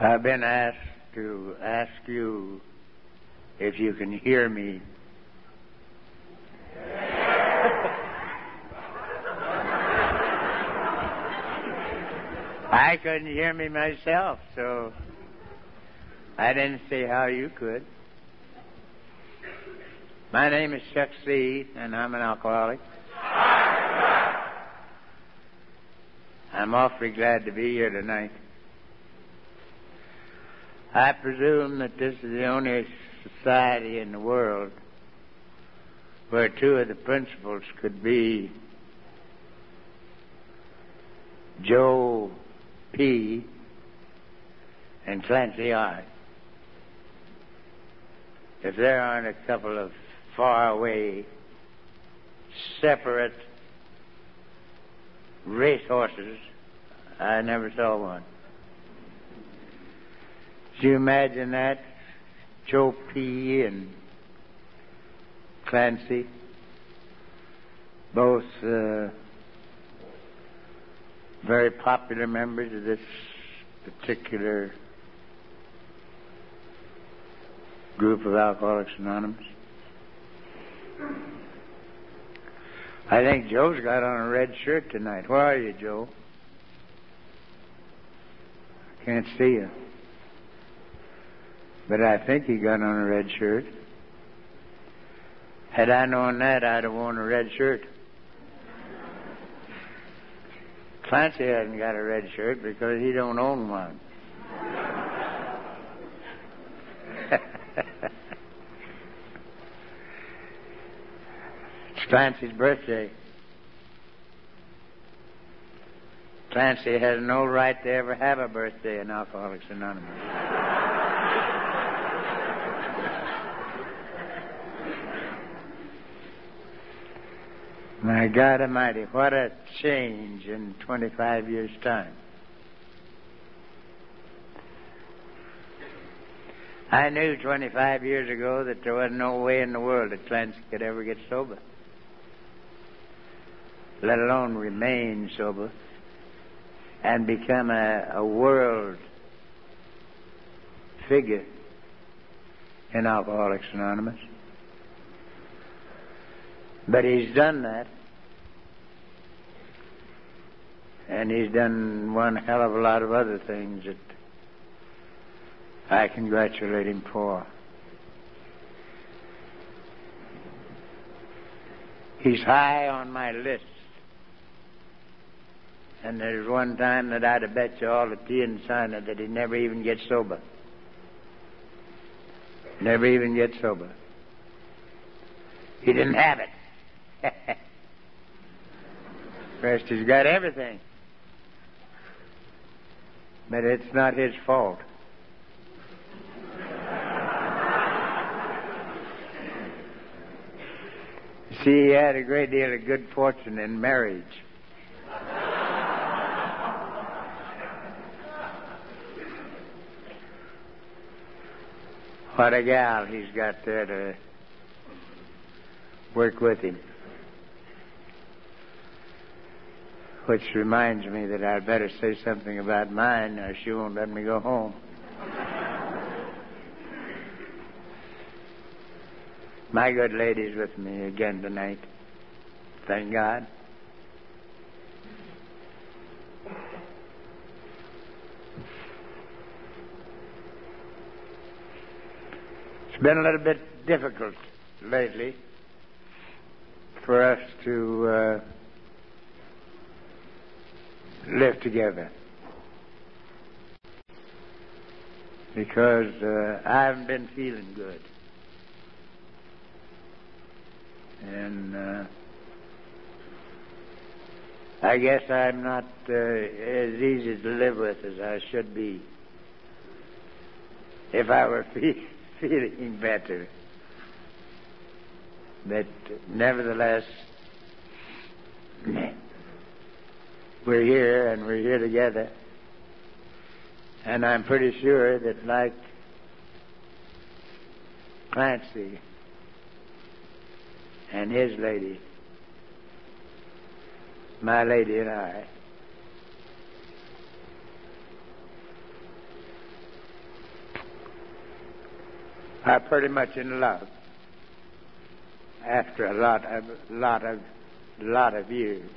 I've been asked to ask you if you can hear me. I couldn't hear me myself, so I didn't see how you could. My name is Chuck C., and I'm an alcoholic. I'm awfully glad to be here tonight. I presume that this is the only society in the world where two of the principals could be Joe P. and Clancy I. If there aren't a couple of faraway, separate racehorses, I never saw one. Do you imagine that? Joe P. and Clancy, both very popular members of this particular group of Alcoholics Anonymous. I think Joe's got on a red shirt tonight. Where are you, Joe? I can't see you. But I think he got on a red shirt. Had I known that, I'd have worn a red shirt. Clancy hasn't got a red shirt because he don't own one. It's Clancy's birthday. Clancy has no right to ever have a birthday in Alcoholics Anonymous. My God Almighty, what a change in 25 years' time. I knew 25 years ago that there was no way in the world that Clancy could ever get sober, let alone remain sober and become a world figure in Alcoholics Anonymous. But he's done that. And he's done one hell of a lot of other things that I congratulate him for. He's high on my list. And there's one time that I'd have bet you all the tea and cider that he never even gets sober. Never even gets sober. He didn't have it. First, he's got everything. But it's not his fault. See, he had a great deal of good fortune in marriage. What a gal he's got there to work with him. Which reminds me that I'd better say something about mine, or she won't let me go home. My good lady's with me again tonight. Thank God. It's been a little bit difficult lately for us to live together, because I haven't been feeling good, and I guess I'm not as easy to live with as I should be if I were feeling better. But nevertheless, we're here, and we're here together. And I'm pretty sure that, like Clancy and his lady, my lady and I, are pretty much in love after a lot of years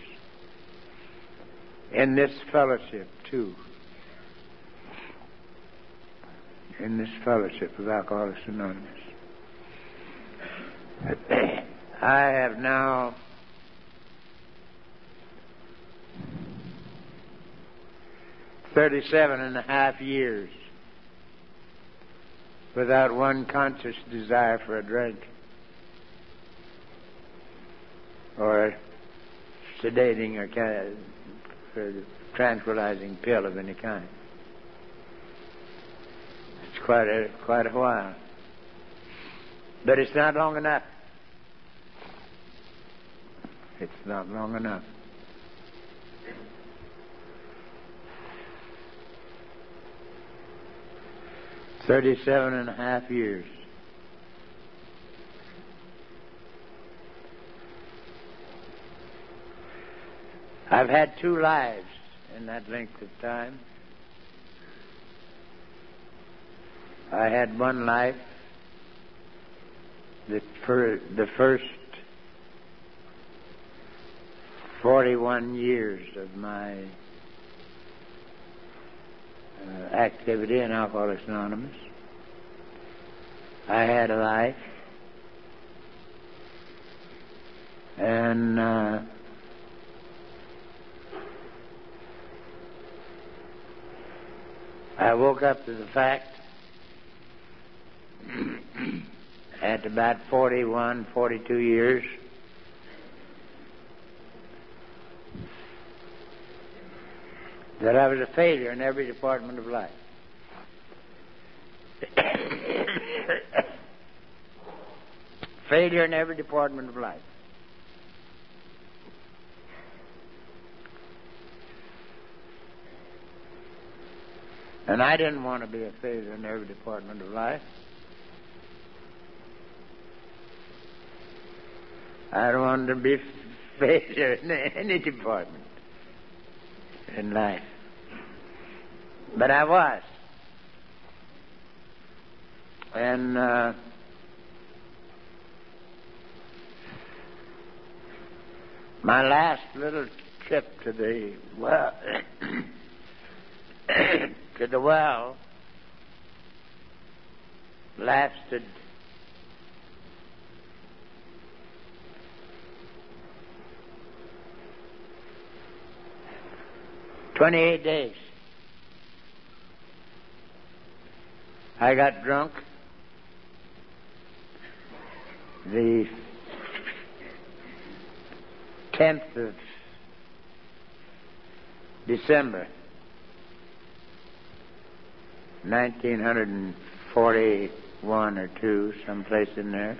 in this fellowship too. In this fellowship of Alcoholics Anonymous. I have now $37.5 years without one conscious desire for a drink or sedating or tranquilizing pill of any kind. It's quite a while. But it's not long enough. It's not long enough. $37.5 years. I've had 2 lives in that length of time. I had one life that for the first 41 years of my activity in Alcoholics Anonymous. I had a life, and I woke up to the fact at about 41, 42 years that I was a failure in every department of life. Failure in every department of life. And I didn't want to be a failure in every department of life. I don't want to be a failure in any department in life. But I was. And my last little trip to the well to the well lasted 28 days. I got drunk the 10th of December, 1941 or 2, someplace in there.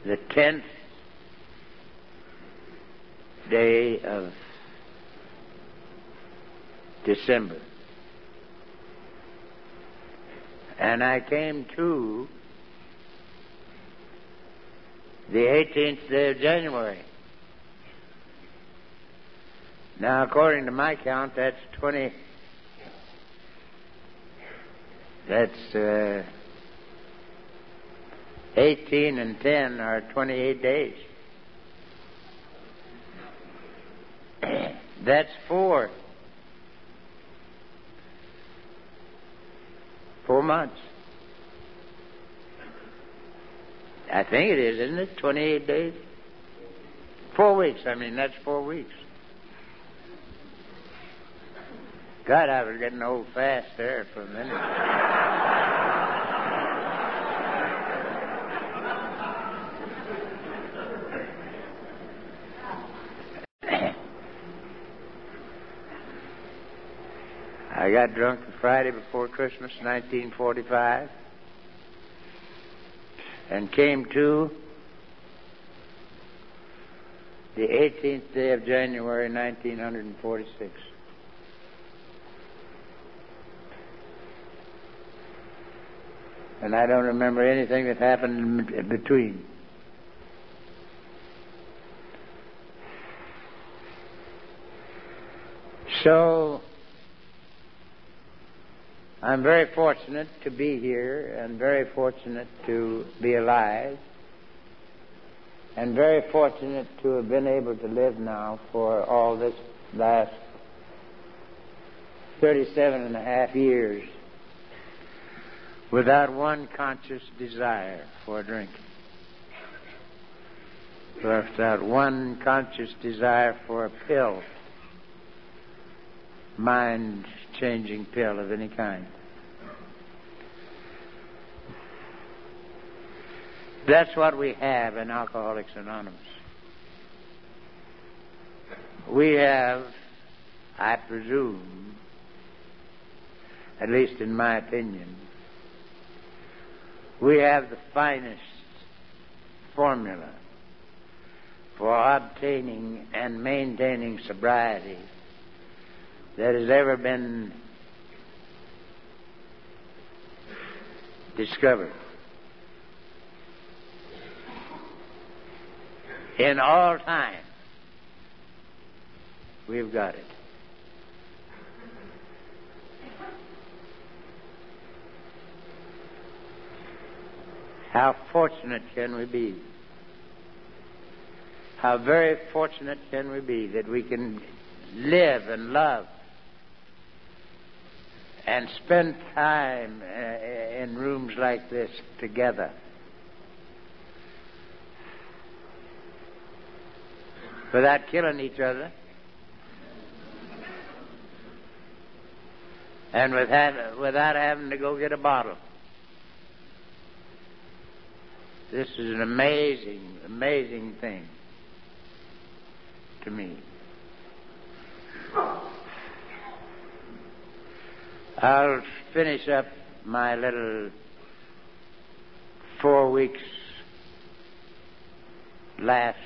The 10th day of December. And I came to the 18th day of January. Now, according to my count, that's 18 and 10 are 28 days. That's 4 months. I think it is, isn't it? 28 days? 4 weeks. That's 4 weeks. God, I was getting old fast there for a minute. I got drunk the Friday before Christmas, 1945, and came to the 18th day of January, 1946. And I don't remember anything that happened in between. So, I'm very fortunate to be here and very fortunate to be alive and very fortunate to have been able to live now for all this last 37 and a half years without one conscious desire for a drink, without one conscious desire for a pill, mind-changing pill of any kind. That's what we have in Alcoholics Anonymous. We have, I presume, at least in my opinion, we have the finest formula for obtaining and maintaining sobriety that has ever been discovered. In all time, we've got it. How fortunate can we be? How very fortunate can we be that we can live and love and spend time in rooms like this together without killing each other and without having to go get a bottle. This is an amazing, amazing thing to me. I'll finish up my little 4 weeks last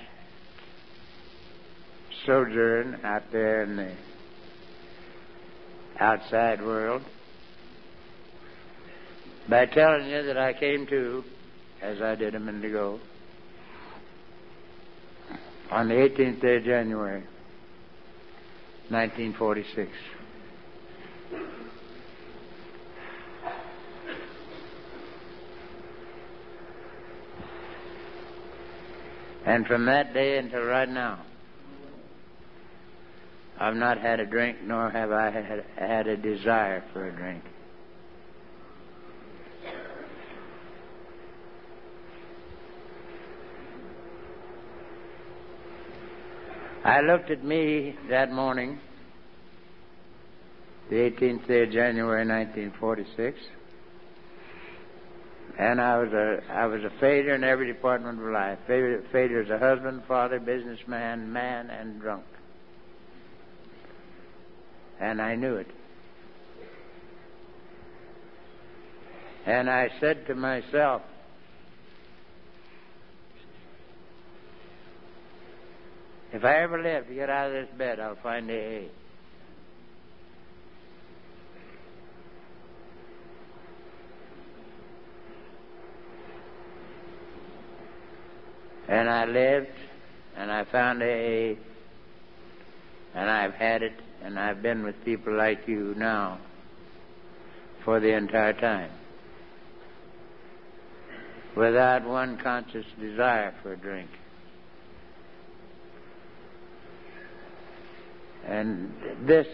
sojourn out there in the outside world by telling you that I came to, as I did a minute ago, on the 18th day of January, 1946. And from that day until right now, I've not had a drink, nor have I had a desire for a drink. I looked at me that morning, the 18th day of January, 1946, and I was a failure in every department of life. Failure as a husband, father, businessman, man, and drunk. And I knew it. And I said to myself, if I ever live to get out of this bed, I'll find AA. And I lived, and I found AA, and I've had it, and I've been with people like you now for the entire time, without one conscious desire for a drink. And this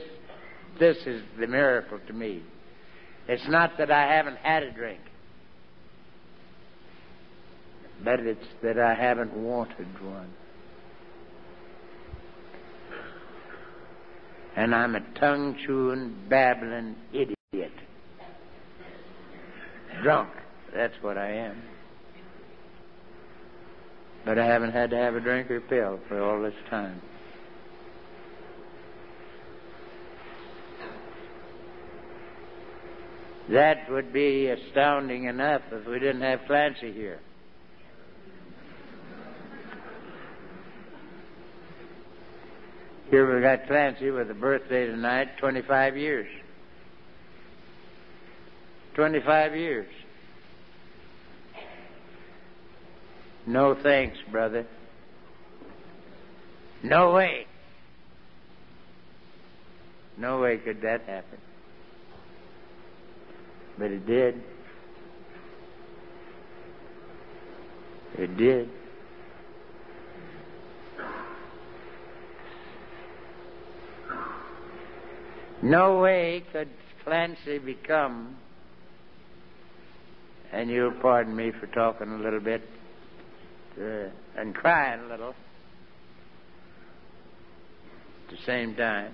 is the miracle to me. It's not that I haven't had a drink, but it's that I haven't wanted one. And I'm a tongue-chewing, babbling idiot. Drunk. That's what I am. But I haven't had to have a drink or pill for all this time. That would be astounding enough if we didn't have Clancy here. Here we got Clancy with a birthday tonight, 25 years. 25 years. No thanks, brother. No way. No way could that happen. But it did. It did. No way could Clancy become, and you'll pardon me for talking a little bit and crying a little at the same time,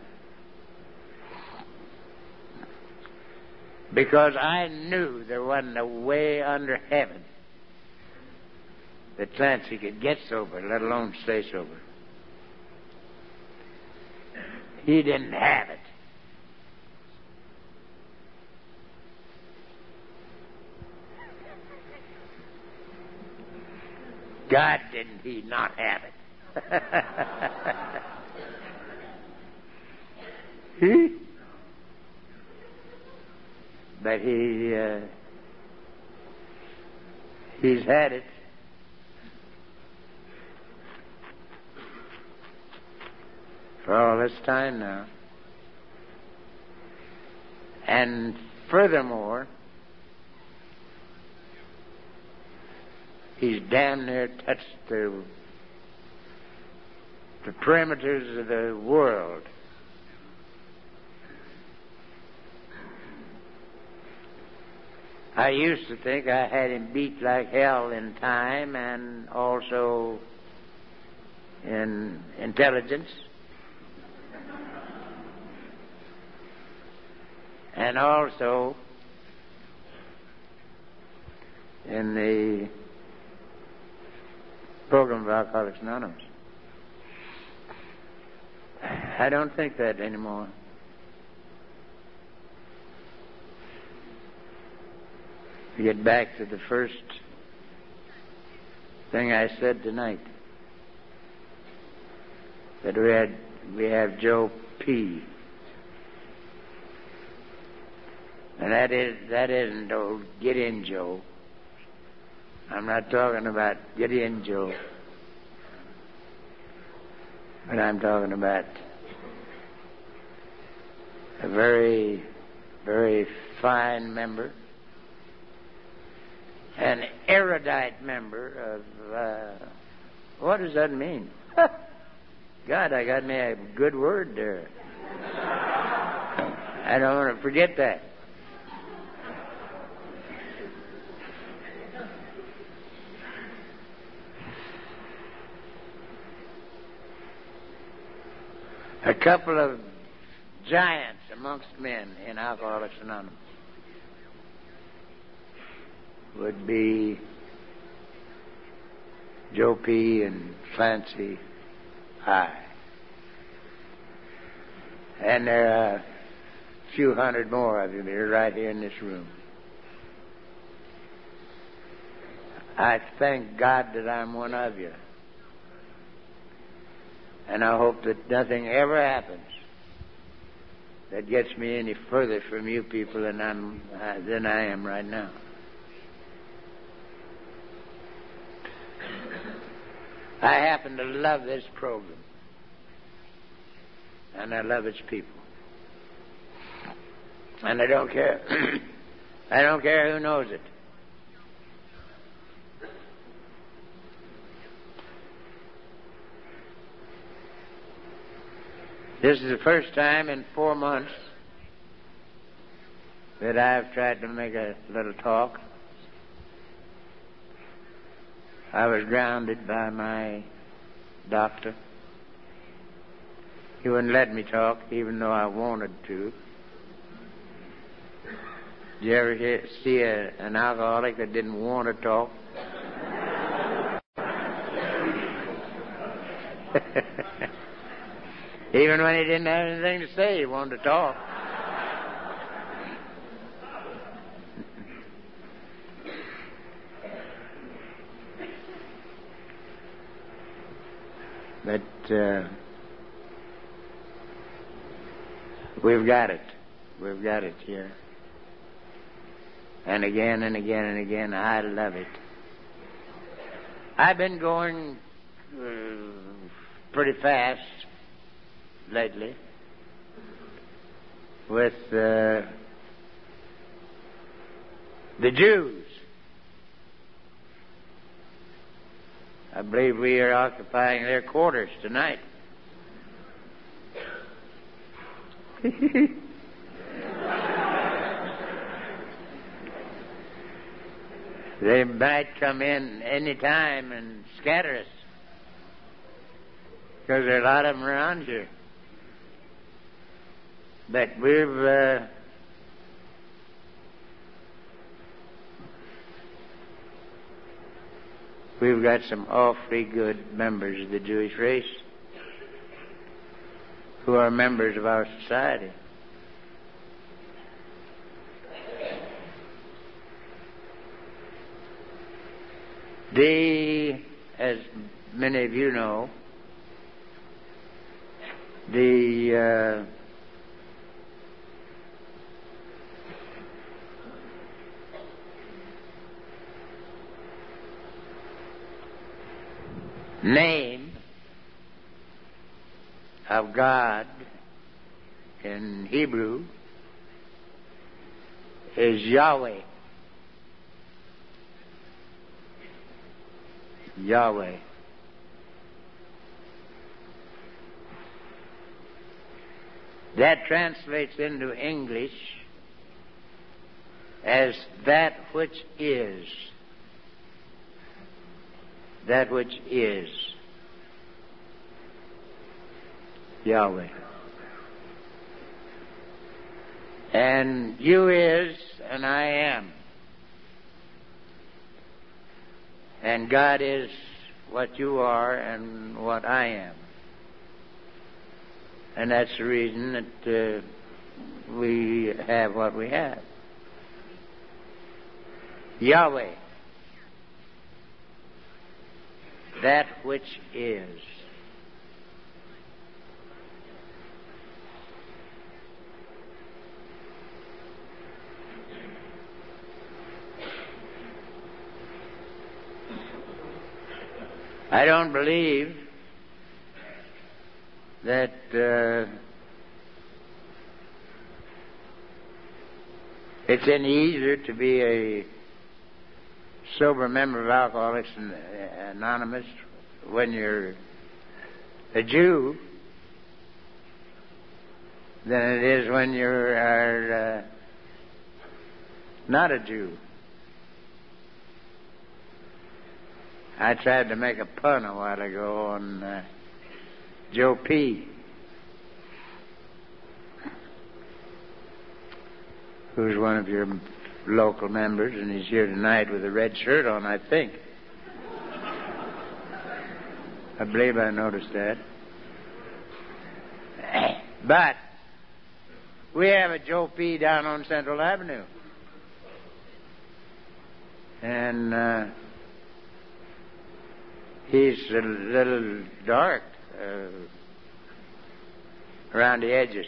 because I knew there wasn't a way under heaven that Clancy could get sober, let alone stay sober. He didn't have it. God, didn't he not have it? But he's had it. For all this time now. And furthermore, he's damn near touched the perimeters of the world. I used to think I had him beat like hell in time and also in intelligence and also in the program of Alcoholics Anonymous. I don't think that anymore. To get back to the first thing I said tonight, that we have Joe P. And that isn't old Get In Joe. I'm not talking about Get In Joe. But I'm talking about a very, very fine member, an erudite member of, what does that mean? God, I got me a good word there. I don't want to forget that. A couple of giants amongst men in Alcoholics Anonymous would be Joe P. and Clancy I. And there are a few hundred more of you that are right here in this room. I thank God that I'm one of you. And I hope that nothing ever happens that gets me any further from you people than I am right now. I happen to love this program. And I love its people. And I don't care. I don't care who knows it. This is the first time in 4 months that I've tried to make a little talk. I was grounded by my doctor. He wouldn't let me talk, even though I wanted to. Did you ever see an alcoholic that didn't want to talk? Even when he didn't have anything to say, he wanted to talk. But we've got it. We've got it here. And again and again and again, I love it. I've been going pretty fast lately with The Jews. I believe we are occupying their quarters tonight. They might come in any time and scatter us, because there are a lot of them around here. But we've got some awfully good members of the Jewish race who are members of our society. As many of you know, the name of God in Hebrew is Yahweh. Yahweh. That translates into English as that which is. That which is. Yahweh. And you is, and I am. And God is what you are and what I am. And that's the reason that we have what we have. Yahweh. That which is. I don't believe that it's any easier to be a sober member of Alcoholics Anonymous when you're a Jew than it is when you're not a Jew. I tried to make a pun a while ago on Joe P., who's one of your local members, and he's here tonight with a red shirt on, I think. I believe I noticed that. But we have a Joe P. down on Central Avenue. And he's a little dark around the edges.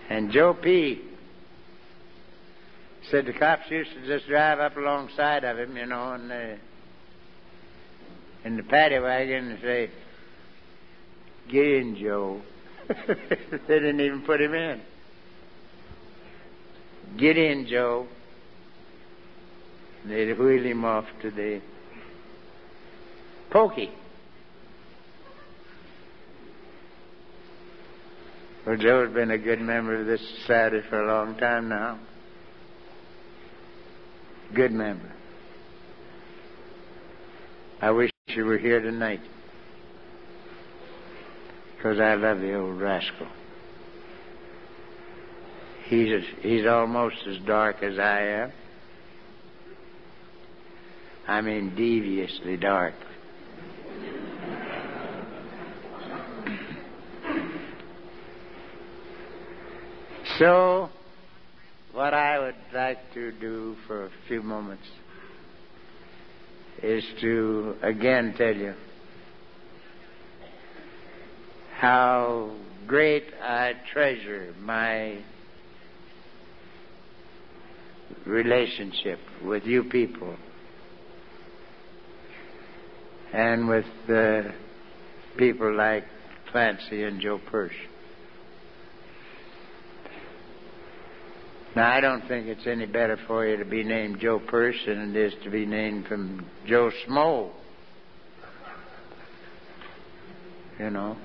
And Joe P. said the cops used to just drive up alongside of him, you know, in the paddy wagon and say, "Get in, Joe." They didn't even put him in. "Get in, Joe." They'd wheel him off to the pokey. Well, Joe's been a good member of this society for a long time now. Good member. I wish you were here tonight, because I love the old rascal. He's almost as dark as I am. I mean, deviously dark. So, what I would like to do for a few moments is to again tell you how great I treasure my relationship with you people and with people like Clancy and Joe Persh. Now, I don't think it's any better for you to be named Joe Purse than it is to be named from Joe Smo. You know.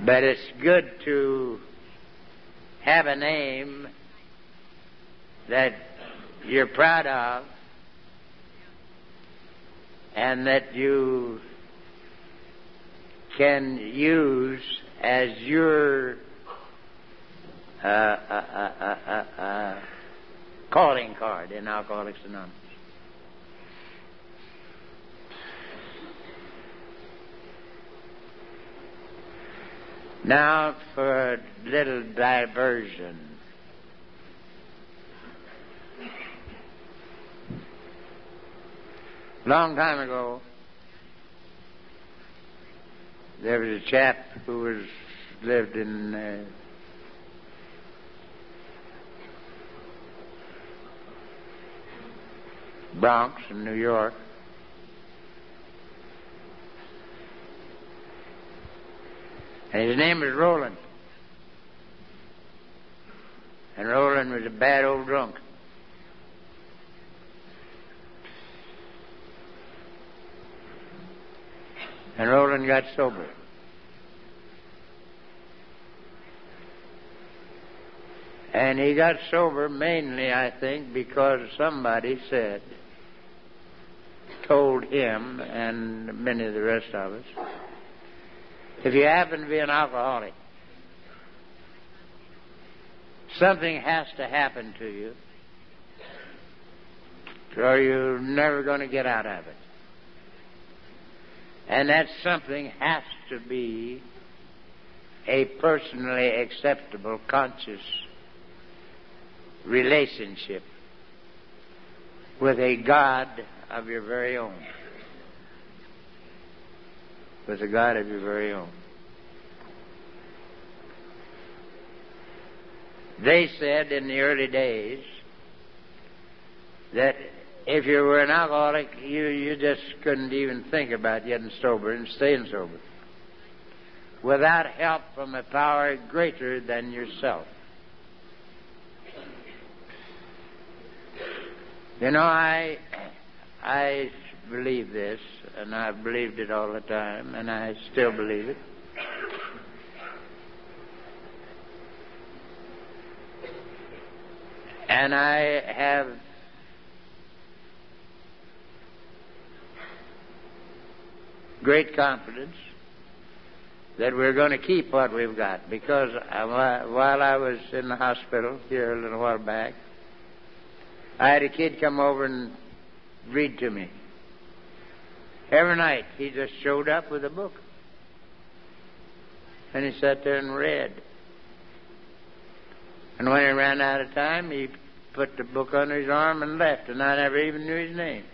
But it's good to have a name that you're proud of and that you can use as your calling card in Alcoholics Anonymous. Now for a little diversion. Long time ago, there was a chap who lived in Bronx in New York. And his name was Roland. And Roland was a bad old drunk. And Roland got sober. And he got sober mainly, I think, because somebody told him and many of the rest of us, if you happen to be an alcoholic, something has to happen to you, or you're never going to get out of it. And that something has to be a personally acceptable, conscious relationship with a God of your very own. With a God of your very own. They said in the early days that if you were an alcoholic, you just couldn't even think about getting sober and staying sober without help from a power greater than yourself. You know, I believe this, and I've believed it all the time, and I still believe it. And I have great confidence that we're going to keep what we've got, because while I was in the hospital here a little while back, I had a kid come over and read to me. Every night he just showed up with a book. And he sat there and read. And when he ran out of time, he put the book under his arm and left, and I never even knew his name.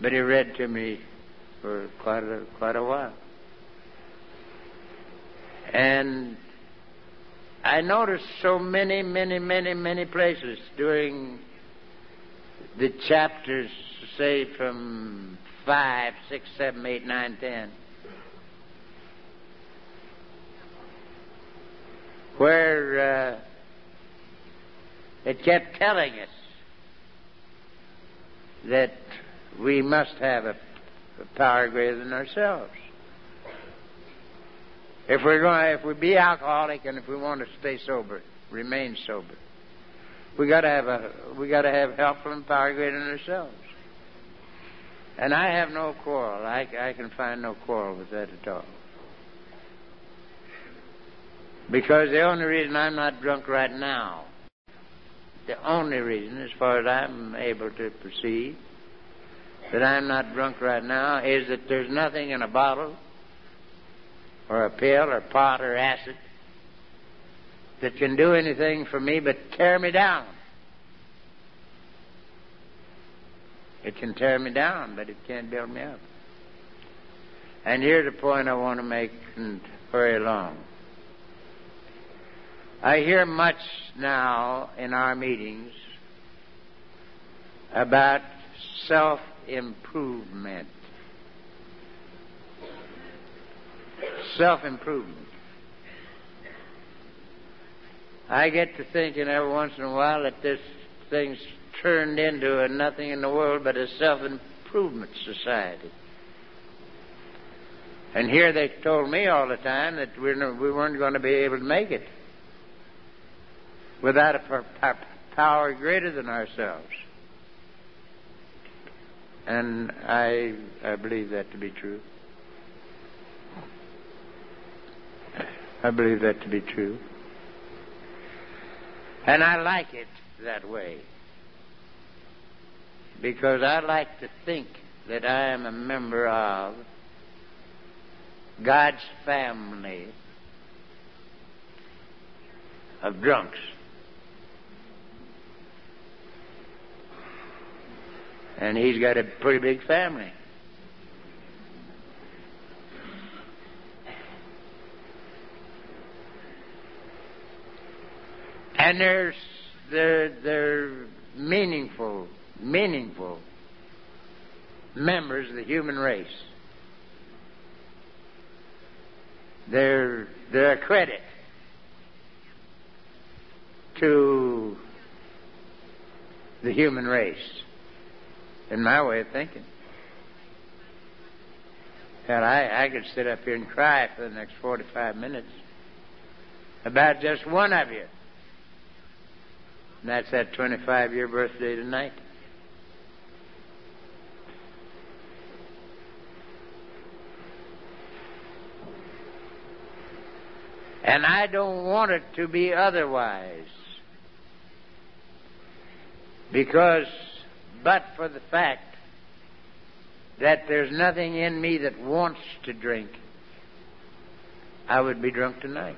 But he read to me for quite a while. And I noticed so many places during the chapters, say from 5, 6, 7, 8, 9, 10, where it kept telling us that we must have a power greater than ourselves. If we be alcoholic and if we want to stay sober, remain sober, we got to have help from power greater than ourselves. And I have no quarrel. I can find no quarrel with that at all. Because the only reason I'm not drunk right now, the only reason, as far as I'm able to perceive, that I'm not drunk right now is that there's nothing in a bottle or a pill or pot or acid that can do anything for me but tear me down. It can tear me down, but it can't build me up. And here's the point I want to make, and hurry along. I hear much now in our meetings about self-improvement. Self-improvement. I get to thinking every once in a while that this thing's turned into a nothing in the world but a self-improvement society. And here they told me all the time that we weren't going to be able to make it without a power greater than ourselves. And I believe that to be true. I believe that to be true. And I like it that way, because I like to think that I am a member of God's family of drunks. And He's got a pretty big family. And they're meaningful members of the human race. They're a credit to the human race, in my way of thinking. And I could sit up here and cry for the next 45 minutes about just one of you. And that's that 25-year birthday tonight. And I don't want it to be otherwise. But for the fact that there's nothing in me that wants to drink, I would be drunk tonight.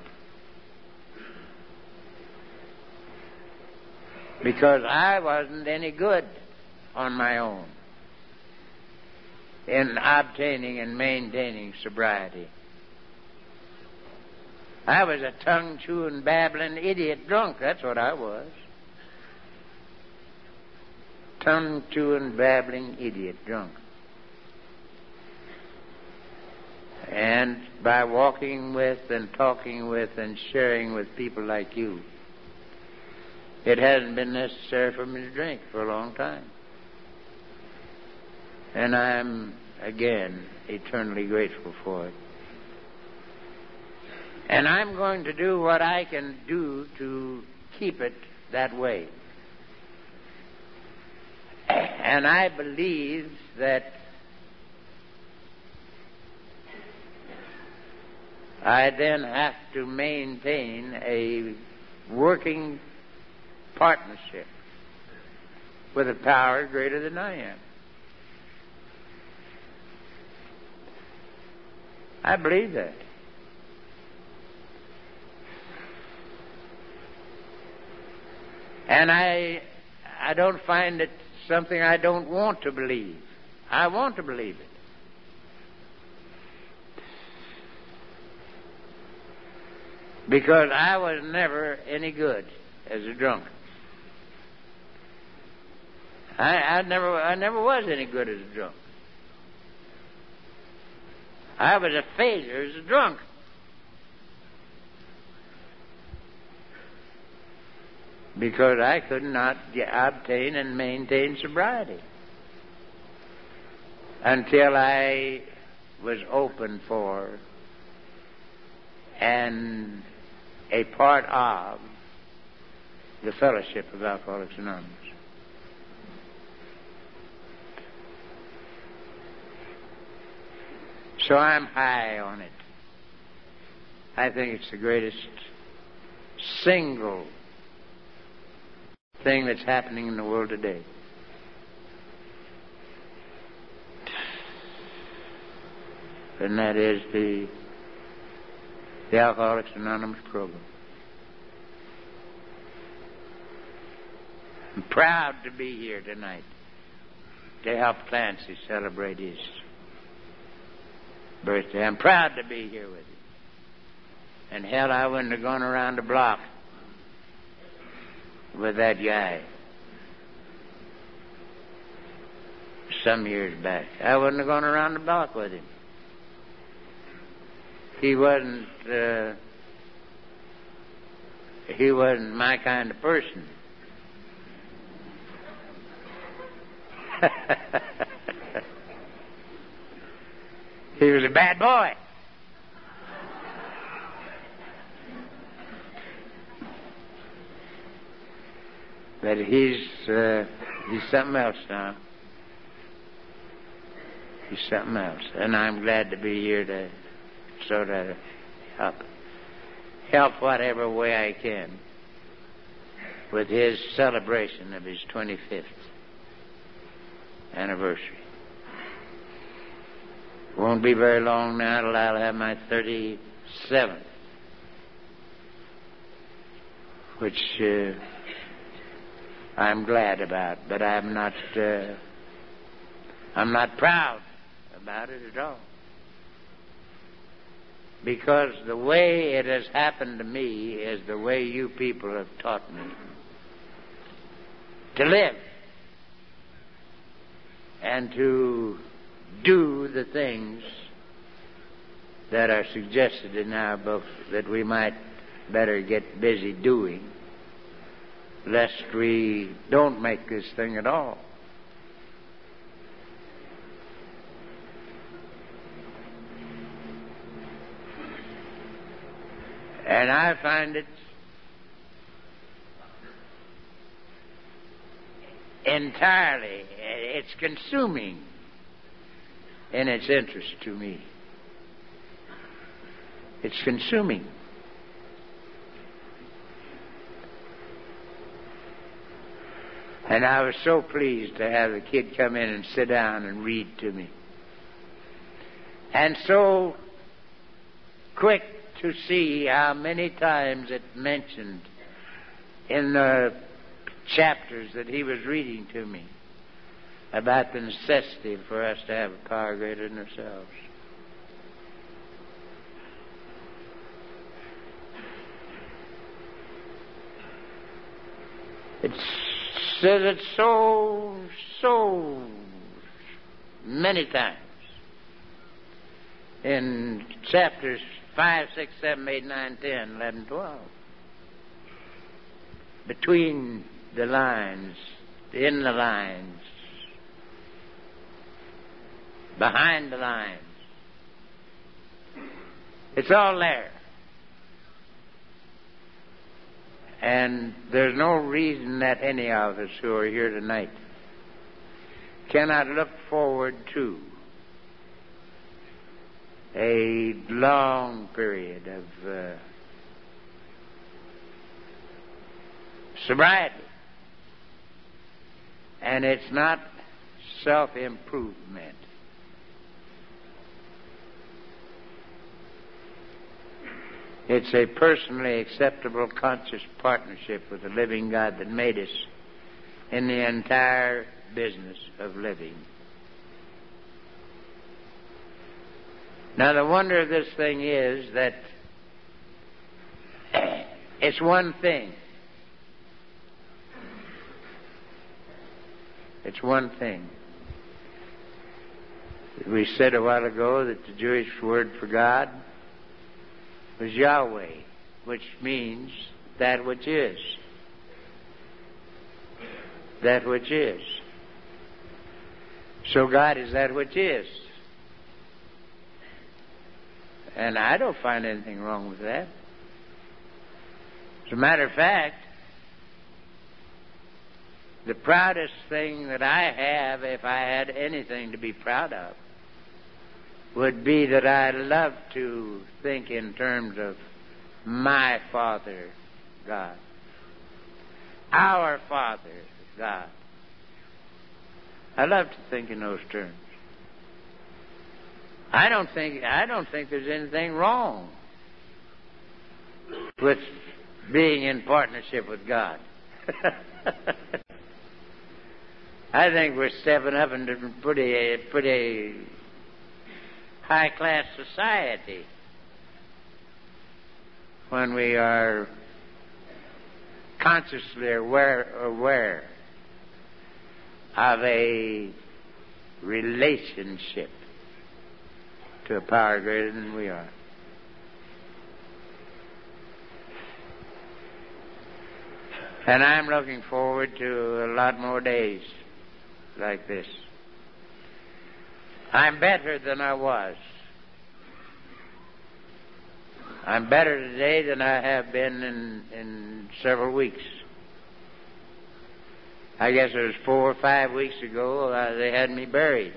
Because I wasn't any good on my own in obtaining and maintaining sobriety. I was a tongue-chewing, babbling idiot drunk. That's what I was. Tongue-chewing, babbling idiot drunk. And by walking with and talking with and sharing with people like you, it hasn't been necessary for me to drink for a long time. And I'm, again, eternally grateful for it. And I'm going to do what I can do to keep it that way. And I believe that I then have to maintain a working partnership with a power greater than I am. I believe that. And I don't find it something I don't want to believe. I want to believe it. Because I was never any good as a drunk. I never was any good as a drunk. I was a failure as a drunk. Because I could not obtain and maintain sobriety until I was open for and a part of the fellowship of Alcoholics Anonymous. So I'm high on it. I think it's the greatest single thing that's happening in the world today. And that is the Alcoholics Anonymous program. I'm proud to be here tonight to help Clancy celebrate his birthday. I'm proud to be here with you. And hell, I wouldn't have gone around the block with that guy some years back. I wouldn't have gone around the block with him. He wasn't he wasn't my kind of person. He was a bad boy. But he's something else now. He's something else. And I'm glad to be here to sort of help whatever way I can with his celebration of his 25th anniversary. Won't be very long now till I'll have my 37th, which I'm glad about, but I'm not proud about it at all. Because the way it has happened to me is the way you people have taught me to live and to do the things that are suggested in our book that we might better get busy doing, lest we don't make this thing at all. And I find it entirely, it's consuming in its interest to me. It's consuming. And I was so pleased to have the kid come in and sit down and read to me. And so quick to see how many times it mentioned in the chapters that he was reading to me about the necessity for us to have a power greater than ourselves. It says it so many times in chapters 5, 6, 7, 8, 9, 10, 11, 12. Between the lines, in the lines, behind the lines. It's all there. And there's no reason that any of us who are here tonight cannot look forward to a long period of sobriety. And it's not self-improvement. It's a personally acceptable conscious partnership with the living God that made us in the entire business of living. Now, the wonder of this thing is that it's one thing. It's one thing. We said a while ago that the Jewish word for God was Yahweh, which means that which is. That which is. So God is that which is. And I don't find anything wrong with that. As a matter of fact, the proudest thing that I have, if I had anything to be proud of, would be that I love to think in terms of my Father, God. Our Father, God. I love to think in those terms. I don't think there's anything wrong with being in partnership with God. I think we're stepping up into pretty high-class society when we are consciously aware of a relationship to a power greater than we are. And I'm looking forward to a lot more days like this. I'm better than I was. I'm better today than I have been in several weeks. I guess it was 4 or 5 weeks ago they had me buried.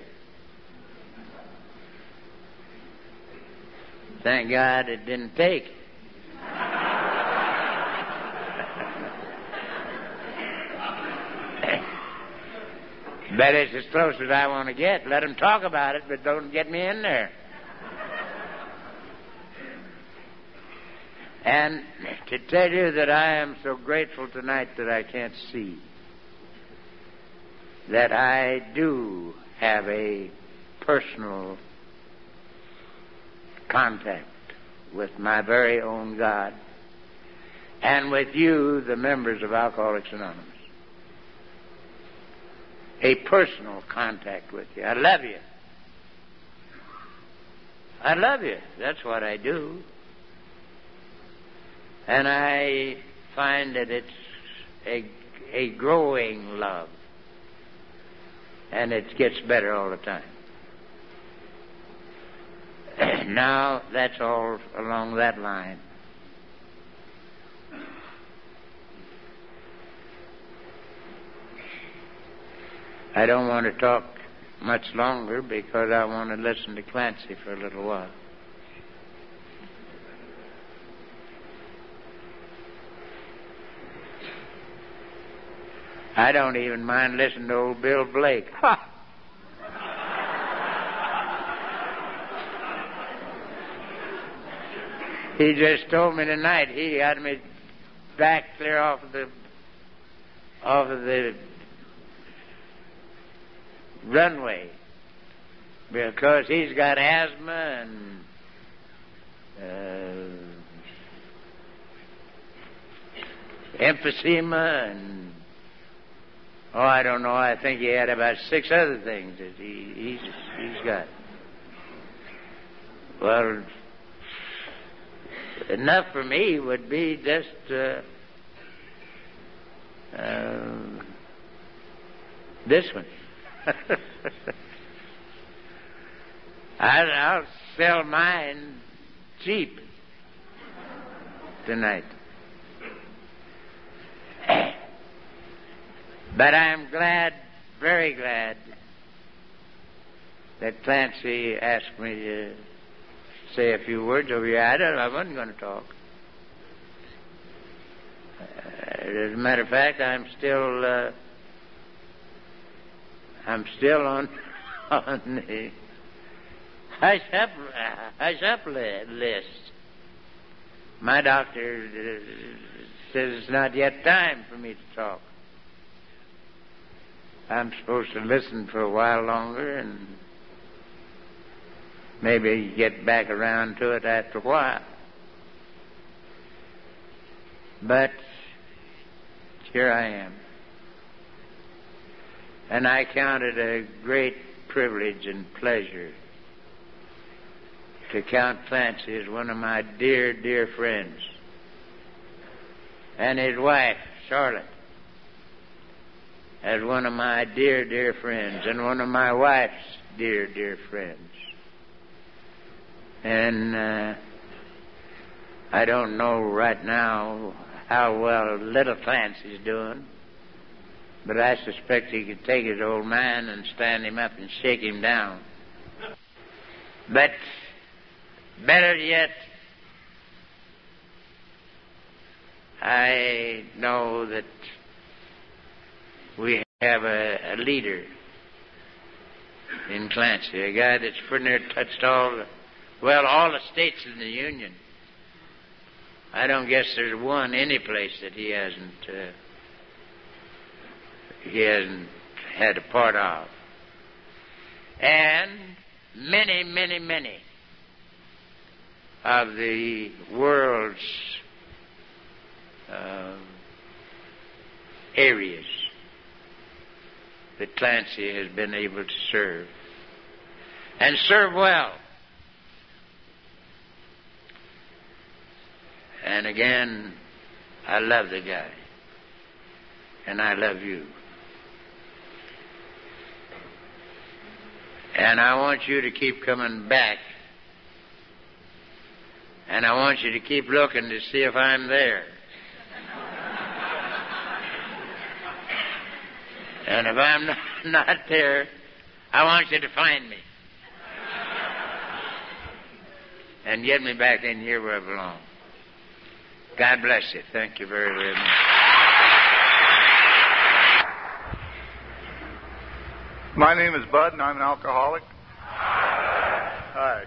Thank God it didn't take. But it's as close as I want to get. Let them talk about it, but don't get me in there. And to tell you that I am so grateful tonight that I can't see, that I do have a personal contact with my very own God and with you, the members of Alcoholics Anonymous. A personal contact with you. I love you. I love you. That's what I do. And I find that it's a growing love. And it gets better all the time. Now, that's all along that line. I don't want to talk much longer because I want to listen to Clancy for a little while. I don't even mind listening to old Bill Blake. Ha! He just told me tonight he got me back clear off of the runway because he's got asthma and emphysema and I don't know. I think he had about 6 other things that he's got. Well, enough for me would be just this one. I'll sell mine cheap tonight. But I'm glad, very glad, that Clancy asked me to say a few words over here. I wasn't going to talk. As a matter of fact, I'm still on the hush up list. My doctor says it's not yet time for me to talk. I'm supposed to listen for a while longer and maybe get back around to it after a while. But here I am. And I count it a great privilege and pleasure to count Clancy as one of my dear, dear friends. And his wife, Charlotte, as one of my dear, dear friends, and one of my wife's dear, dear friends. And I don't know right now how well little Clancy's doing, but I suspect he could take his old man and stand him up and shake him down. But better yet, I know that we have a leader in Clancy, a guy that's pretty near touched all the states in the Union. I don't guess there's one any place that he hasn't had a part of. And many, many, many of the world's areas that Clancy has been able to serve. And serve well. And again, I love the guy. and I love you. And I want you to keep coming back. And I want you to keep looking to see if I'm there. And if I'm not there, I want you to find me. And get me back in here where I belong. God bless you. Thank you very, very much. My name is Bud, and I'm an alcoholic. Hi.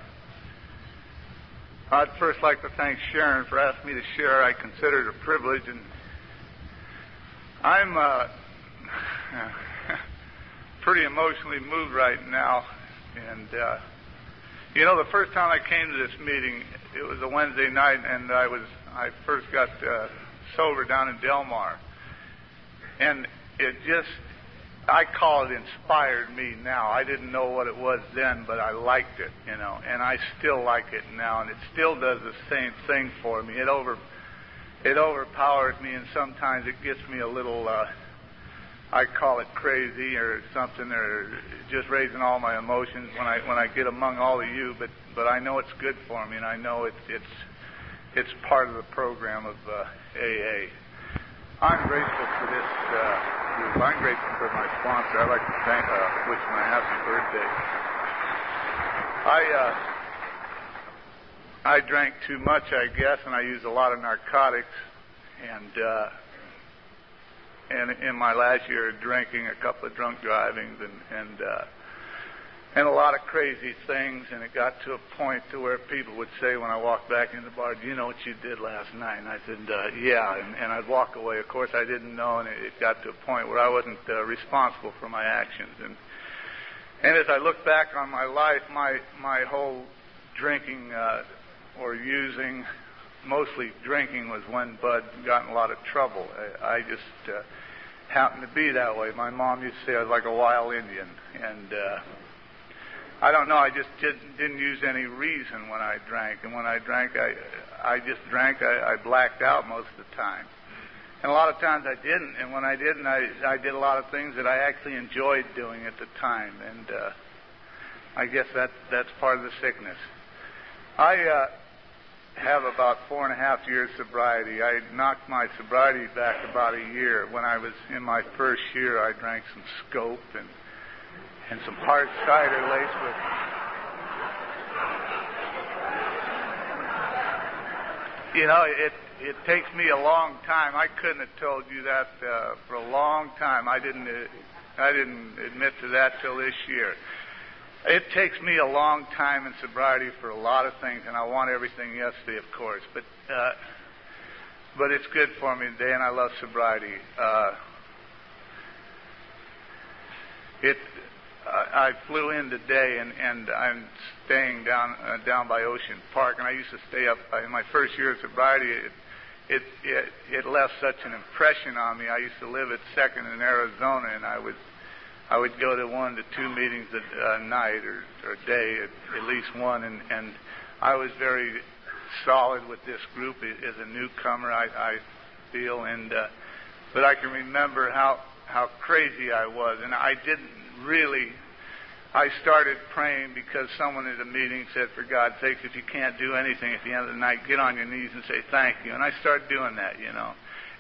I'd first like to thank Sharon for asking me to share. I consider it a privilege, and I'm pretty emotionally moved right now. And the first time I came to this meeting, it was a Wednesday night, and I first got sober down in Del Mar, and I call it inspired me now. I didn't know what it was then, but I liked it, and I still like it now, and it still does the same thing for me. It overpowers me, and sometimes it gets me a little, I call it crazy or something, or just raising all my emotions when I get among all of you, but I know it's good for me, and I know it's part of the program of AA. I'm grateful for this group. I'm grateful for my sponsor. I'd like to wish him a happy birthday. I drank too much, I guess, and I used a lot of narcotics. And in my last year of drinking, a couple of drunk drivings, and a lot of crazy things, and it got to a point to where people would say when I walked back in the bar, "Do you know what you did last night?" And I said, "Yeah," and I'd walk away. Of course, I didn't know, and it got to a point where I wasn't responsible for my actions. And as I look back on my life, my whole drinking or using, mostly drinking, was when Bud got in a lot of trouble. I just happened to be that way. My mom used to say I was like a wild Indian, and I don't know, I just didn't use any reason when I drank. And when I drank, I just drank. I blacked out most of the time. And a lot of times I didn't. And when I didn't, I did a lot of things that I actually enjoyed doing at the time. And I guess that's part of the sickness. I have about 4.5 years sobriety. I knocked my sobriety back about a year. When I was in my first year, I drank some Scope and some hard cider laced with... It takes me a long time. I couldn't have told you that for a long time. I didn't admit to that till this year. It takes me a long time in sobriety for a lot of things, and I want everything yesterday, of course. But it's good for me today, and I love sobriety. I flew in today, and I'm staying down by Ocean Park, and I used to stay up in my first year of sobriety. It left such an impression on me. I used to live at 2nd in Arizona, and I would go to 1 to 2 meetings a night or a day, at least one, and I was very solid with this group as a newcomer, I feel, but I can remember how crazy I was, and I didn't really. I started praying because someone at a meeting said, "For God's sake, if you can't do anything at the end of the night, get on your knees and say thank you." And I started doing that,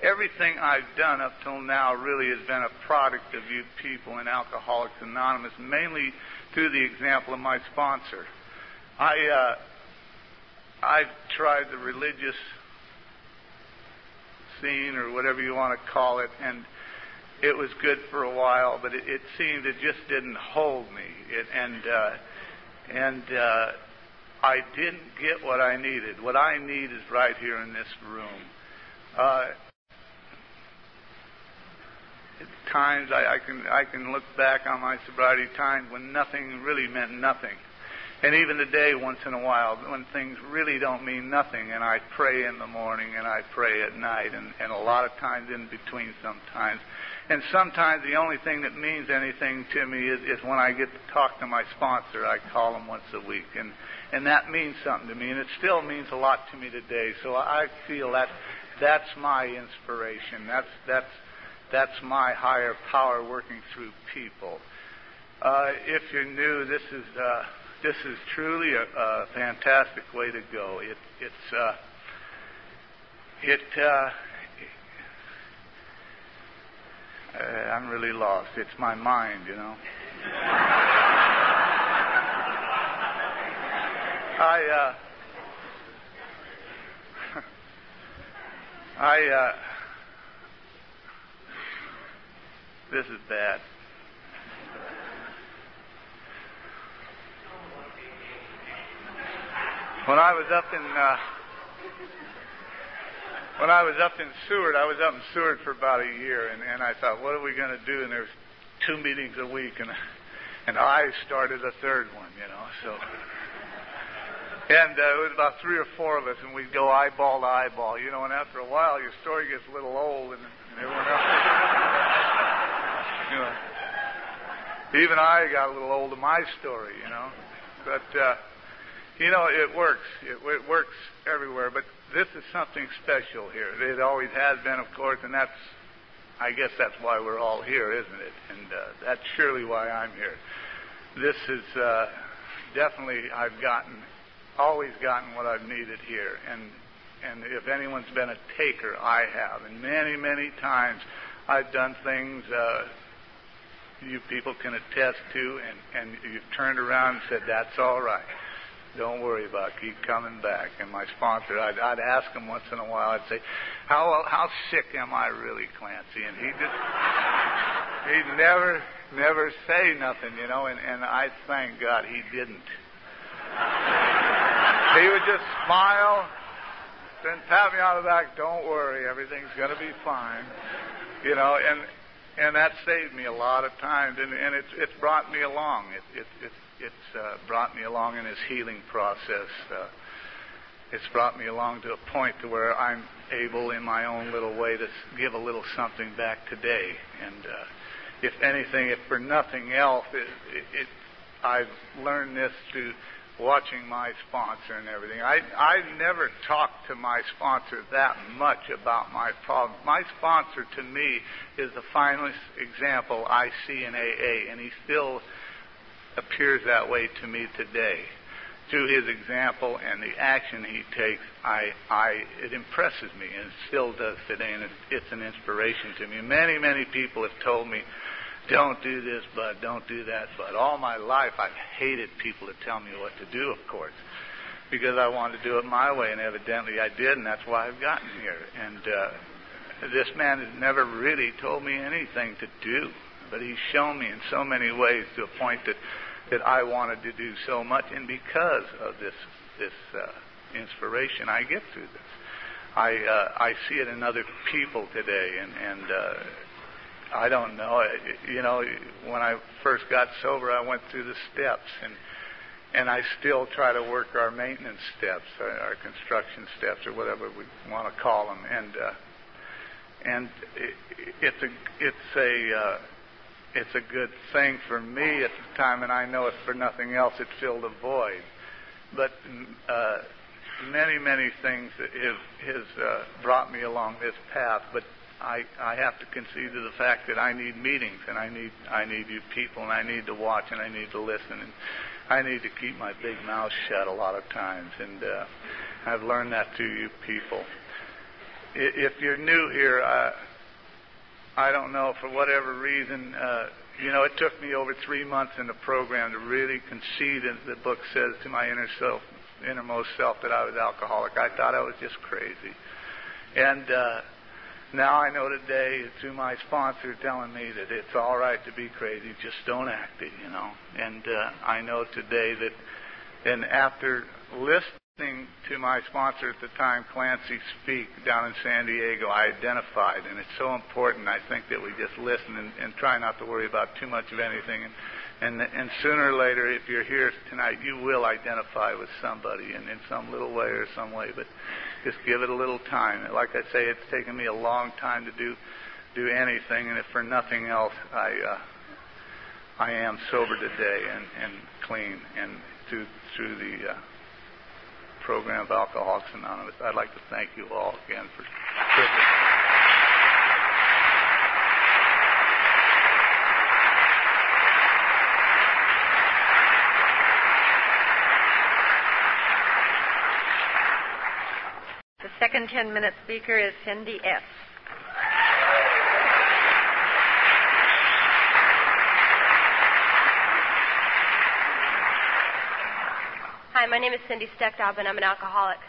Everything I've done up till now really has been a product of you people in Alcoholics Anonymous, mainly through the example of my sponsor. I've tried the religious scene, or whatever you want to call it, and it was good for a while, but it seemed it just didn't hold me. I didn't get what I needed. What I need is right here in this room. At times I can look back on my sobriety times when nothing really meant nothing. And even today, once in a while, when things really don't mean nothing, and I pray in the morning and I pray at night, and a lot of times in between sometimes. And sometimes the only thing that means anything to me is when I get to talk to my sponsor. I call him once a week, and that means something to me, and it still means a lot to me today. So I feel that's my inspiration. That's my higher power working through people. If you're new, this is truly a fantastic way to go. I'm really lost. It's my mind, you know. This is bad. When I was up in Seward, I was up in Seward for about a year, and I thought, what are we going to do? And there's 2 meetings a week, and I started a third one, you know. So, and it was about 3 or 4 of us, and we'd go eyeball to eyeball, you know. And after a while, your story gets a little old, and everyone else, you know. Even I got a little old of my story, you know. But you know, it works. It works everywhere. But this is something special here. It always has been, of course, and I guess that's why we're all here, isn't it? And that's surely why I'm here. This is definitely, I've always gotten what I've needed here. And if anyone's been a taker, I have. And many, many times I've done things you people can attest to, and you've turned around and said, that's all right. Don't worry about it. Keep coming back. And my sponsor, I'd ask him once in a while, I'd say, how sick am I really, Clancy? And he'd never say nothing, you know, and I thank God he didn't. He would just smile, then pat me on the back, don't worry, everything's going to be fine, you know, and that saved me a lot of times, and it's brought me along. It's brought me along in his healing process. It's brought me along to a point to where I'm able, in my own little way, to give a little something back today. And if anything, if for nothing else, I've learned this through watching my sponsor and everything. I never talked to my sponsor that much about my problem. My sponsor, to me, is the finest example I see in AA, and he still appears that way to me today. Through his example and the action he takes, it impresses me, and it still does today, and it's an inspiration to me. Many, many people have told me, don't do this, bud, don't do that, bud. All my life I've hated people to tell me what to do, of course, because I wanted to do it my way, and evidently I did, and that's why I've gotten here. And this man has never really told me anything to do, but he's shown me in so many ways to a point that I wanted to do so much, and because of this inspiration I get through this, I see it in other people today, and I don't know. You know, when I first got sober, I went through the steps, and I still try to work our maintenance steps, our construction steps, or whatever we want to call them, and it's a good thing for me at the time, and I know if for nothing else, it filled a void. But many, many things has brought me along this path, but I have to concede to the fact that I need meetings, and I need you people, and I need to watch, and I need to listen, and I need to keep my big mouth shut a lot of times, and I've learned that through you people. If you're new here, I don't know, for whatever reason, you know, it took me over 3 months in the program to really concede, as the book says, to my innermost self that I was alcoholic. I thought I was just crazy. And now I know today, through my sponsor telling me that it's all right to be crazy, just don't act it, you know. And I know today that, and after listening to my sponsor at the time, Clancy, speak down in San Diego, I identified, and it's so important, I think, that we just listen and try not to worry about too much of anything. And sooner or later, if you're here tonight, you will identify with somebody in some little way or some way, but just give it a little time. Like I say, it's taken me a long time to do anything, and if for nothing else, I am sober today and clean, and through the program of Alcoholics Anonymous. I'd like to thank you all again for privilege. second 10-minute speaker is Cindy S. Hi, my name is Cindy Steckdob, and I'm an alcoholic.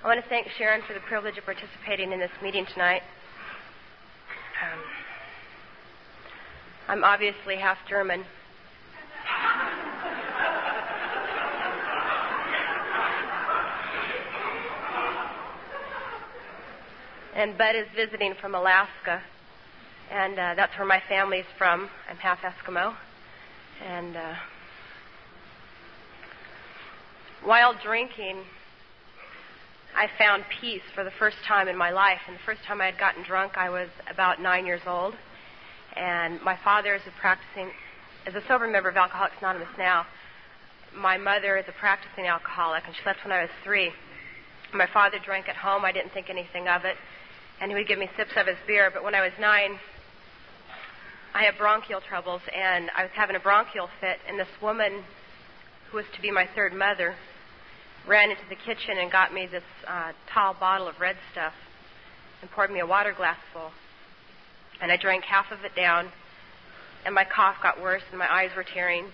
I want to thank Sharon for the privilege of participating in this meeting tonight. I'm obviously half German. And Bud is visiting from Alaska, and that's where my family's from. I'm half Eskimo. And while drinking, I found peace for the first time in my life. And the first time I had gotten drunk, I was about 9 years old. And my father is a sober member of Alcoholics Anonymous now. My mother is a practicing alcoholic, and she left when I was 3. My father drank at home. I didn't think anything of it. And he would give me sips of his beer. But when I was 9, I had bronchial troubles, and I was having a bronchial fit. And this woman, who was to be my third mother, ran into the kitchen and got me this tall bottle of red stuff and poured me a water glass full. And I drank half of it down, and my cough got worse, and my eyes were tearing,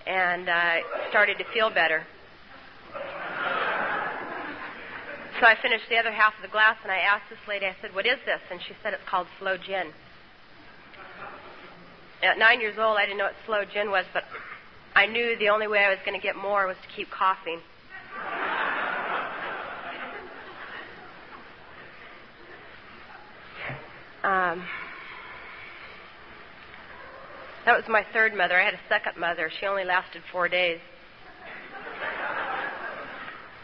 and I started to feel better. So I finished the other half of the glass, and I asked this lady, I said, "What is this?" And she said, "It's called slow gin." At 9 years old, I didn't know what slow gin was, but I knew the only way I was going to get more was to keep coughing. That was my third mother. I had a second mother. She only lasted 4 days.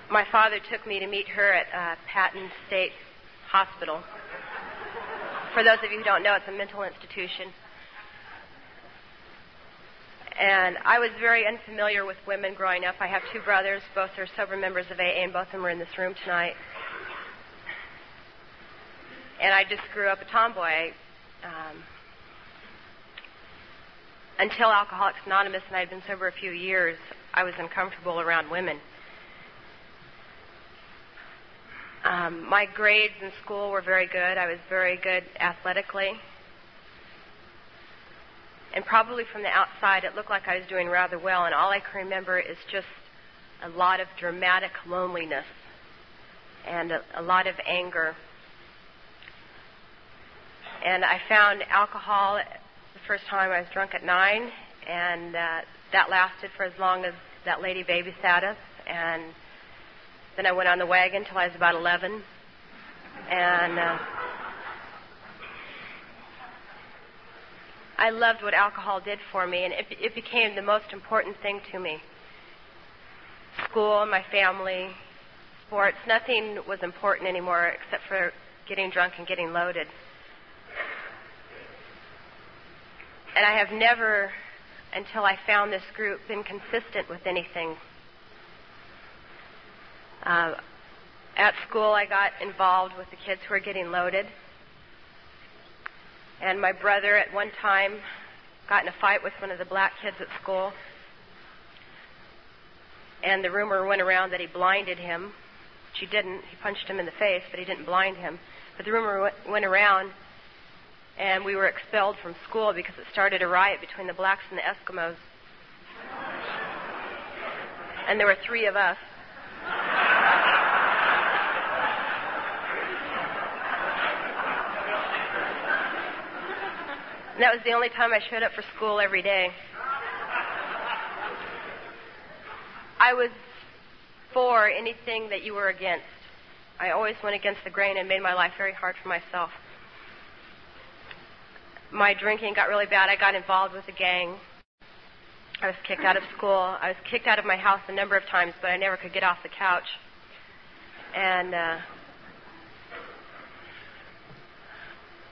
My father took me to meet her at Patton State Hospital. For those of you who don't know, it's a mental institution. And I was very unfamiliar with women growing up. I have 2 brothers. Both are sober members of AA, and both of them are in this room tonight. And I just grew up a tomboy. Until Alcoholics Anonymous, and I'd been sober a few years, I was uncomfortable around women. My grades in school were very good. I was very good athletically. And probably from the outside, it looked like I was doing rather well, and all I can remember is just a lot of dramatic loneliness and a lot of anger. And I found alcohol the first time I was drunk at 9, and that lasted for as long as that lady babysat us. And then I went on the wagon till I was about 11. And I loved what alcohol did for me, and it became the most important thing to me. School, my family, sports, nothing was important anymore except for getting drunk and getting loaded. And I have never, until I found this group, been consistent with anything. At school, I got involved with the kids who were getting loaded. And my brother, at one time, got in a fight with one of the black kids at school. And the rumor went around that he blinded him, which he didn't. He punched him in the face, but he didn't blind him. But the rumor went around, and we were expelled from school because it started a riot between the blacks and the Eskimos. And there were 3 of us. And that was the only time I showed up for school every day. I was for anything that you were against. I always went against the grain and made my life very hard for myself. My drinking got really bad. I got involved with a gang. I was kicked out of school. I was kicked out of my house a number of times, but I never could get off the couch. And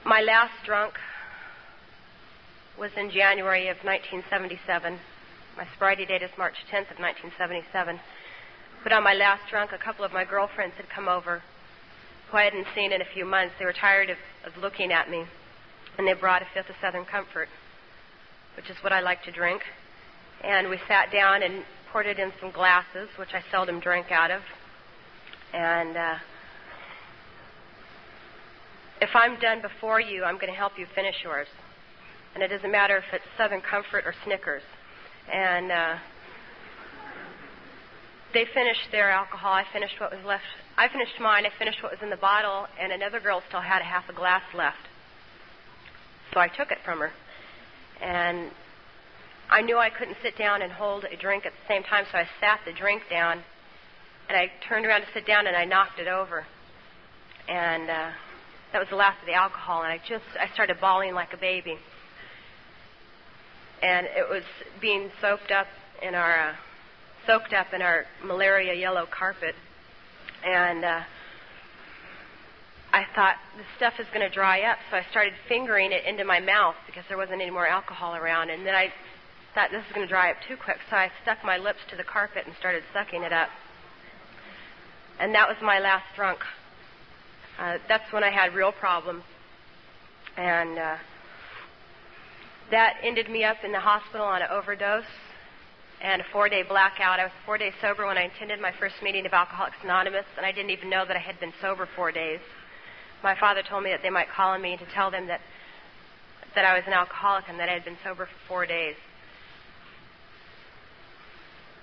my last drunk was in January of 1977. My sobriety date is March 10th of 1977. But on my last drunk, a couple of my girlfriends had come over who I hadn't seen in a few months. They were tired of looking at me, and they brought a 5th of Southern Comfort, which is what I like to drink. And we sat down and poured it in some glasses, which I seldom drank out of. And if I'm done before you, I'm going to help you finish yours. And it doesn't matter if it's Southern Comfort or Snickers. And they finished their alcohol. I finished what was left. I finished mine. I finished what was in the bottle, and another girl still had a half a glass left. So I took it from her. And I knew I couldn't sit down and hold a drink at the same time, so I sat the drink down, and I turned around to sit down, and I knocked it over. And that was the last of the alcohol, and I started bawling like a baby. And it was being soaked up in our malaria yellow carpet. And I thought, this stuff is going to dry up, so I started fingering it into my mouth because there wasn't any more alcohol around. And then I thought, this is going to dry up too quick, so I stuck my lips to the carpet and started sucking it up. And that was my last drunk. That's when I had real problems. And that ended me up in the hospital on an overdose and a 4-day blackout. I was 4 days sober when I attended my first meeting of Alcoholics Anonymous, and I didn't even know that I had been sober 4 days. My father told me that they might call on me to tell them that I was an alcoholic and that I had been sober for 4 days.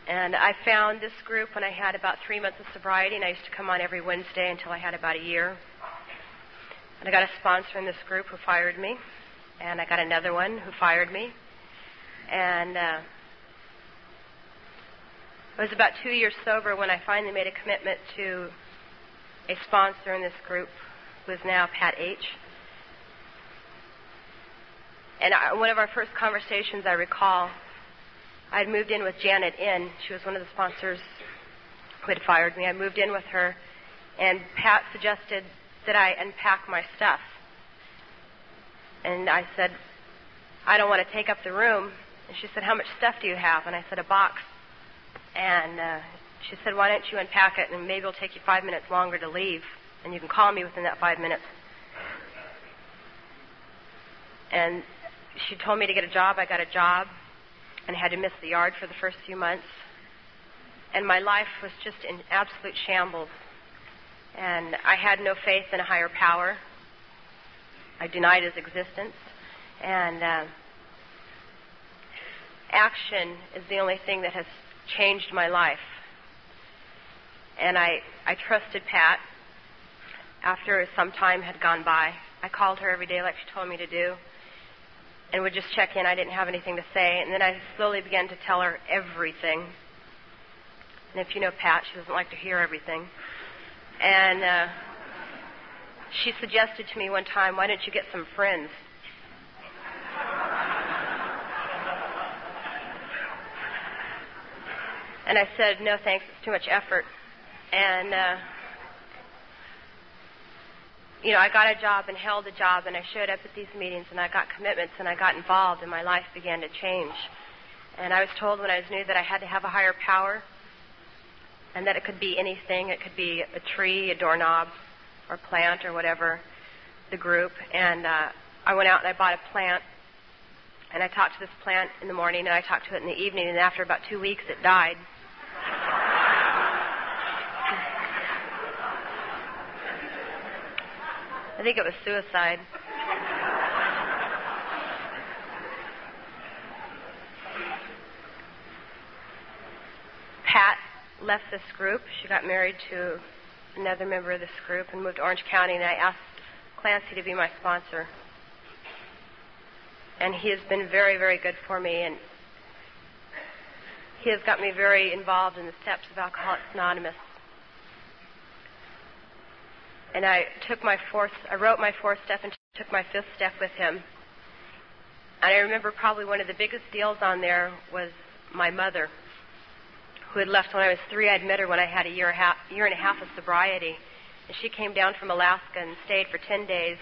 And I found this group when I had about 3 months of sobriety, and I used to come on every Wednesday until I had about a year. And I got a sponsor in this group who fired me, and I got another one who fired me. And I was about 2 years sober when I finally made a commitment to a sponsor in this group, who is now Pat H. And one of our first conversations, I recall, I'd moved in with Janet N. She was one of the sponsors who had fired me. I moved in with her, and Pat suggested that I unpack my stuff. And I said, I don't want to take up the room. And she said, how much stuff do you have? And I said, a box. And she said, why don't you unpack it, and maybe it'll take you 5 minutes longer to leave, and you can call me within that 5 minutes. And she told me to get a job. I got a job, and I had to miss the yard for the first few months. And my life was just in absolute shambles. And I had no faith in a higher power. I denied his existence. And action is the only thing that has changed my life. And I trusted Pat after some time had gone by. I called her every day like she told me to do, and would just check in. I didn't have anything to say. And then I slowly began to tell her everything. And if you know Pat, she doesn't like to hear everything. And she suggested to me one time, why don't you get some friends? And I said, no thanks, it's too much effort. And I got a job and held a job, and I showed up at these meetings, and I got commitments, and I got involved, and my life began to change. And I was told when I was new that I had to have a higher power, and that it could be anything. It could be a tree, a doorknob, or plant, or whatever, the group. And I went out and I bought a plant, and I talked to this plant in the morning, and I talked to it in the evening, and after about 2 weeks, it died. I think it was suicide. Pat left this group. She got married to another member of this group and moved to Orange County, and I asked Clancy to be my sponsor. And he has been very, very good for me, and he has got me very involved in the steps of Alcoholics Anonymous. And I wrote my fourth step and took my fifth step with him. And I remember probably one of the biggest deals on there was my mother, who had left when I was 3. I'd met her when I had a year and a half of sobriety. And she came down from Alaska and stayed for 10 days.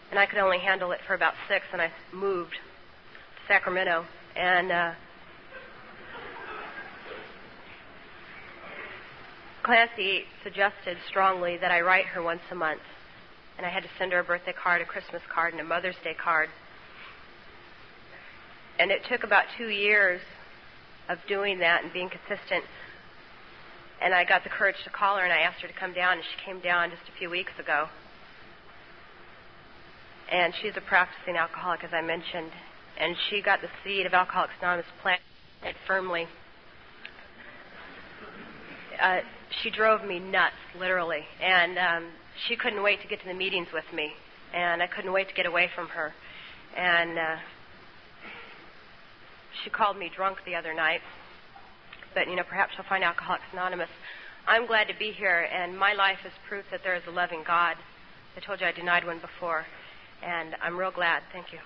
And I could only handle it for about 6, and I moved to Sacramento. And Clancy suggested strongly that I write her once a month. And I had to send her a birthday card, a Christmas card, and a Mother's Day card. And it took about 2 years of doing that and being consistent. And I got the courage to call her, and I asked her to come down, and she came down just a few weeks ago. And she's a practicing alcoholic, as I mentioned. And she got the seed of Alcoholics Anonymous planted firmly. She drove me nuts, literally. And she couldn't wait to get to the meetings with me. And I couldn't wait to get away from her. And she called me drunk the other night. But, perhaps she'll find Alcoholics Anonymous. I'm glad to be here, and my life is proof that there is a loving God. I told you I denied one before, and I'm real glad. Thank you.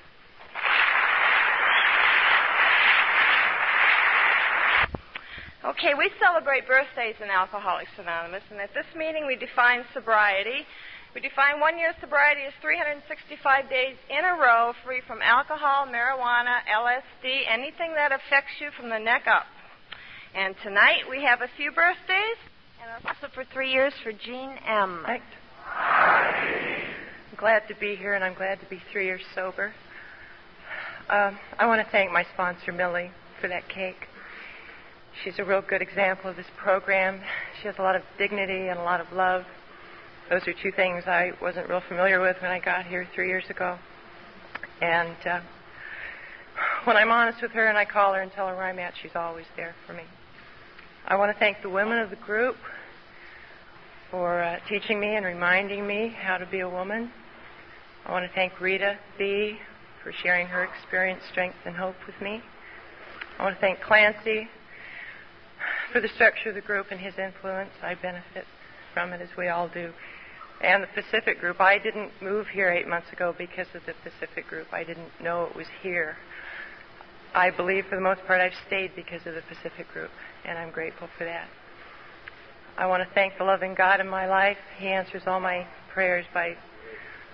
Okay, we celebrate birthdays in Alcoholics Anonymous, and at this meeting we define sobriety. We define 1 year sobriety as 365 days in a row free from alcohol, marijuana, LSD, anything that affects you from the neck up. And tonight we have a few birthdays, and also for 3 years for Jean M. Right. I'm glad to be here, and I'm glad to be 3 years sober. I want to thank my sponsor, Millie, for that cake. She's a real good example of this program. She has a lot of dignity and a lot of love. Those are two things I wasn't real familiar with when I got here 3 years ago. And when I'm honest with her and I call her and tell her where I'm at, she's always there for me. I want to thank the women of the group for teaching me and reminding me how to be a woman. I want to thank Rita B. for sharing her experience, strength, and hope with me. I want to thank Clancy for the structure of the group and his influence. I benefit from it, as we all do. And the Pacific group. I didn't move here 8 months ago because of the Pacific group. I didn't know it was here. I believe, for the most part, I've stayed because of the Pacific group, and I'm grateful for that. I want to thank the loving God in my life. He answers all my prayers by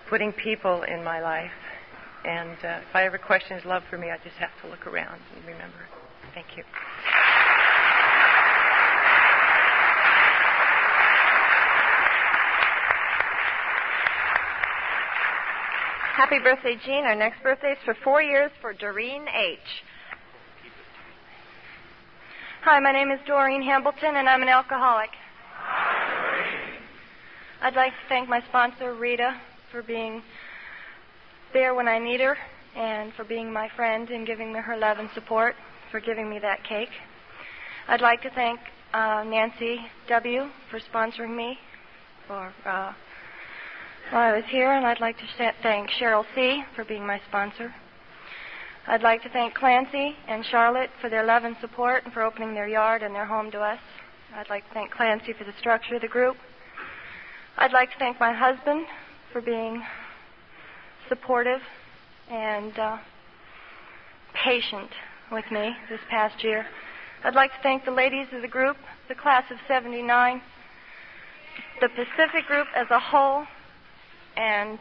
putting people in my life. And if I ever question his love for me, I just have to look around and remember it. Thank you. Happy birthday, Jean. Our next birthday is for 4 years for Doreen H. Hi, my name is Doreen Hambleton, and I'm an alcoholic. I'd like to thank my sponsor, Rita, for being there when I need her, and for being my friend and giving me her love and support, for giving me that cake. I'd like to thank Nancy W. for sponsoring me while I was here, and I'd like to thank Cheryl C. for being my sponsor. I'd like to thank Clancy and Charlotte for their love and support and for opening their yard and their home to us. I'd like to thank Clancy for the structure of the group. I'd like to thank my husband for being supportive and patient with me this past year. I'd like to thank the ladies of the group, the class of 79, the Pacific group as a whole, and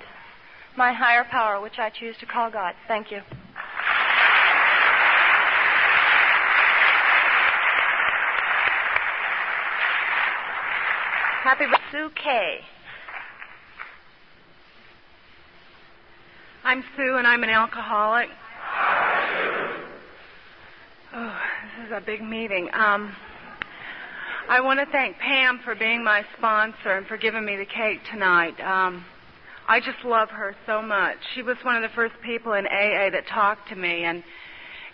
my higher power, which I choose to call God. Thank you. Happy birthday, Sue K. I'm Sue, and I'm an alcoholic. Oh, this is a big meeting. I want to thank Pam for being my sponsor and for giving me the cake tonight. I just love her so much. She was one of the first people in AA that talked to me, and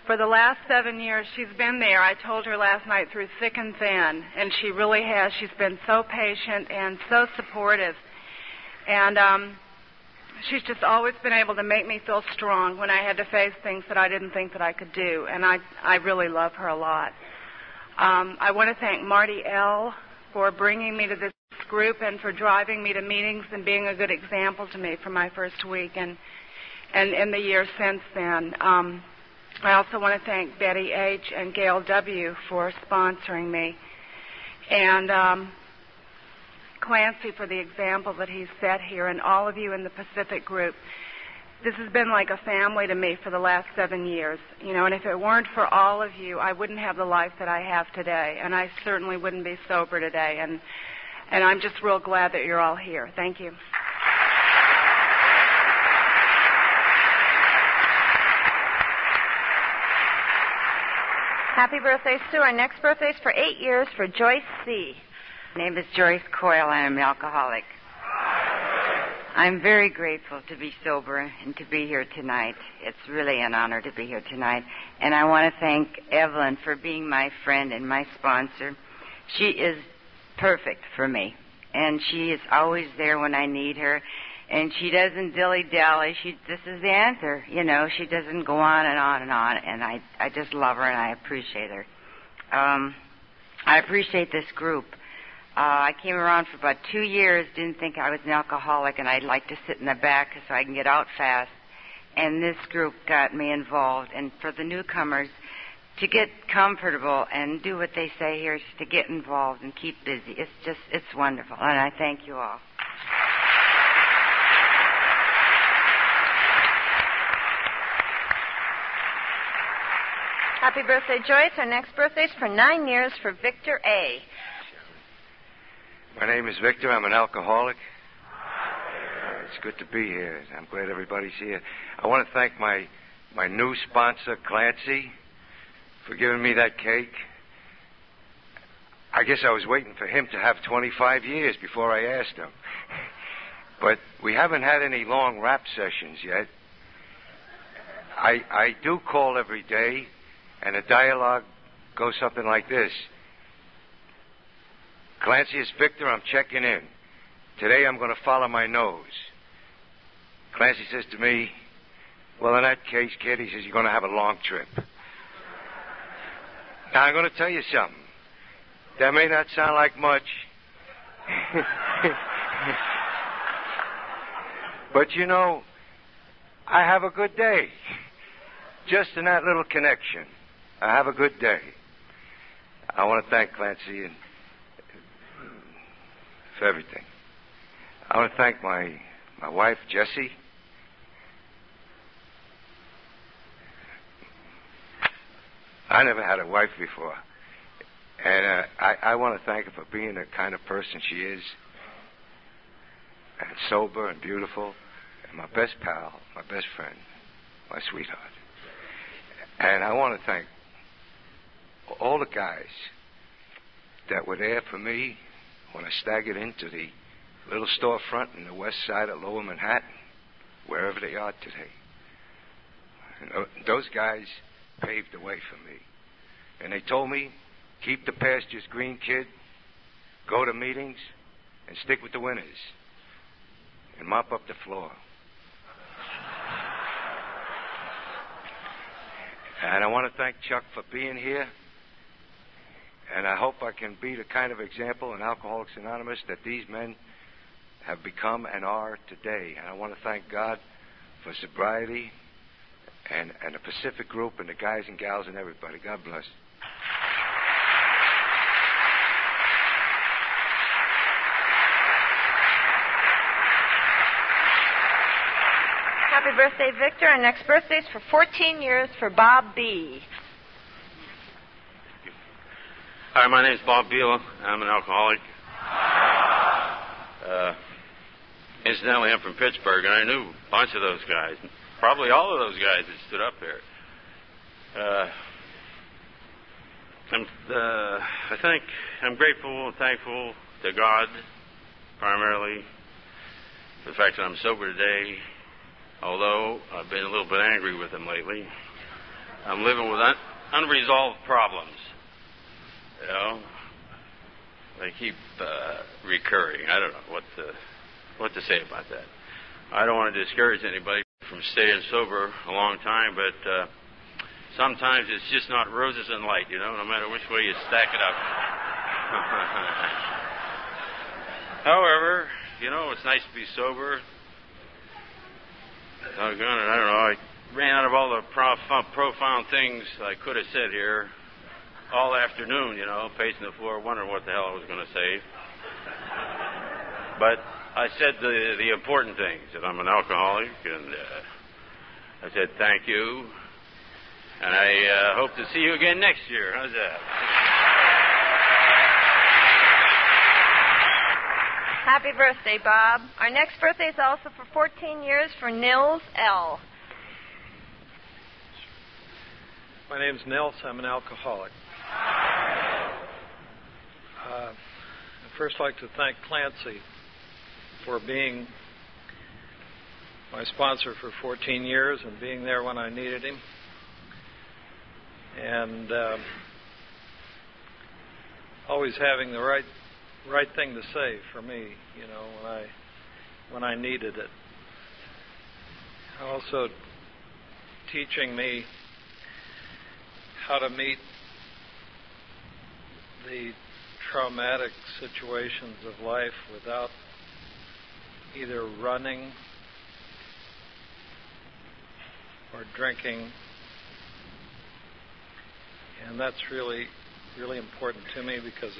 for the last 7 years she's been there. I told her last night through thick and thin, and she really has. She's been so patient and so supportive. And she's just always been able to make me feel strong when I had to face things that I didn't think that I could do, and I really love her a lot. I want to thank Marty L. for bringing me to this group and for driving me to meetings and being a good example to me for my first week and in the years since then. I also want to thank Betty H. and Gail W. for sponsoring me, and Clancy for the example that he's set here, and all of you in the Pacific group. This has been like a family to me for the last 7 years, and if it weren't for all of you, I wouldn't have the life that I have today, and I certainly wouldn't be sober today, and I'm just real glad that you're all here. Thank you. Happy birthday, Sue. Our next birthday is for 8 years for Joyce C. My name is Joyce Coyle. I am an alcoholic. I'm very grateful to be sober and to be here tonight. It's really an honor to be here tonight. And I want to thank Evelyn for being my friend and my sponsor. She is perfect for me. And she is always there when I need her. And she doesn't dilly-dally. This is the answer. You know, she doesn't go on and on and on. And I just love her and I appreciate her. I appreciate this group. I came around for about 2 years, didn't think I was an alcoholic, and I'd like to sit in the back so I can get out fast. And this group got me involved. And for the newcomers, to get comfortable and do what they say here is to get involved and keep busy. It's wonderful. And I thank you all. Happy birthday, Joyce. Our next birthday's for 9 years for Victor A. My name is Victor. I'm an alcoholic. It's good to be here. I'm glad everybody's here. I want to thank my new sponsor, Clancy, for giving me that cake. I guess I was waiting for him to have 25 years before I asked him. But we haven't had any long rap sessions yet. I do call every day, and the dialogue goes something like this. Clancy, it's Victor. I'm checking in. Today I'm going to follow my nose. Clancy says to me, well, in that case, kid, he says, you're going to have a long trip. Now, I'm going to tell you something. That may not sound like much. But, you know, I have a good day. Just in that little connection. I have a good day. I want to thank Clancy and for everything. I want to thank my wife, Jessie. I never had a wife before. And I want to thank her for being the kind of person she is. And sober and beautiful. And my best pal, my best friend, my sweetheart. And I want to thank all the guys that were there for me when I staggered into the little storefront in the west side of Lower Manhattan, wherever they are today. And those guys paved the way for me. And they told me, keep the pastures green, kid. Go to meetings and stick with the winners. And mop up the floor. And I want to thank Chuck for being here. And I hope I can be the kind of example in Alcoholics Anonymous that these men have become and are today. And I want to thank God for sobriety and the Pacific Group and the guys and gals and everybody. God bless. Happy birthday, Victor. Our next birthday's for 14 years for Bob B. Hi, my name's Bob Beal. I'm an alcoholic. Incidentally, I'm from Pittsburgh, and I knew a bunch of those guys. Probably all of those guys that stood up there. I think I'm grateful and thankful to God, primarily, for the fact that I'm sober today, although I've been a little bit angry with him lately. I'm living with unresolved problems. You know, they keep recurring. I don't know what to say about that. I don't want to discourage anybody from staying sober a long time, but sometimes it's just not roses and light, you know, no matter which way you stack it up. However, you know, it's nice to be sober. I don't know, I ran out of all the profound things I could have said here all afternoon, you know, pacing the floor, wondering what the hell I was going to say. But I said the important things, that I'm an alcoholic, and I said thank you, and I hope to see you again next year. How's that? Happy birthday, Bob. Our next birthday is also for 14 years for Nils L. My name's Nils. I'm an alcoholic. first like to thank Clancy for being my sponsor for 14 years and being there when I needed him. And always having the right thing to say for me, when I needed it. Also teaching me how to meet the traumatic situations of life without either running or drinking. And that's really, really important to me because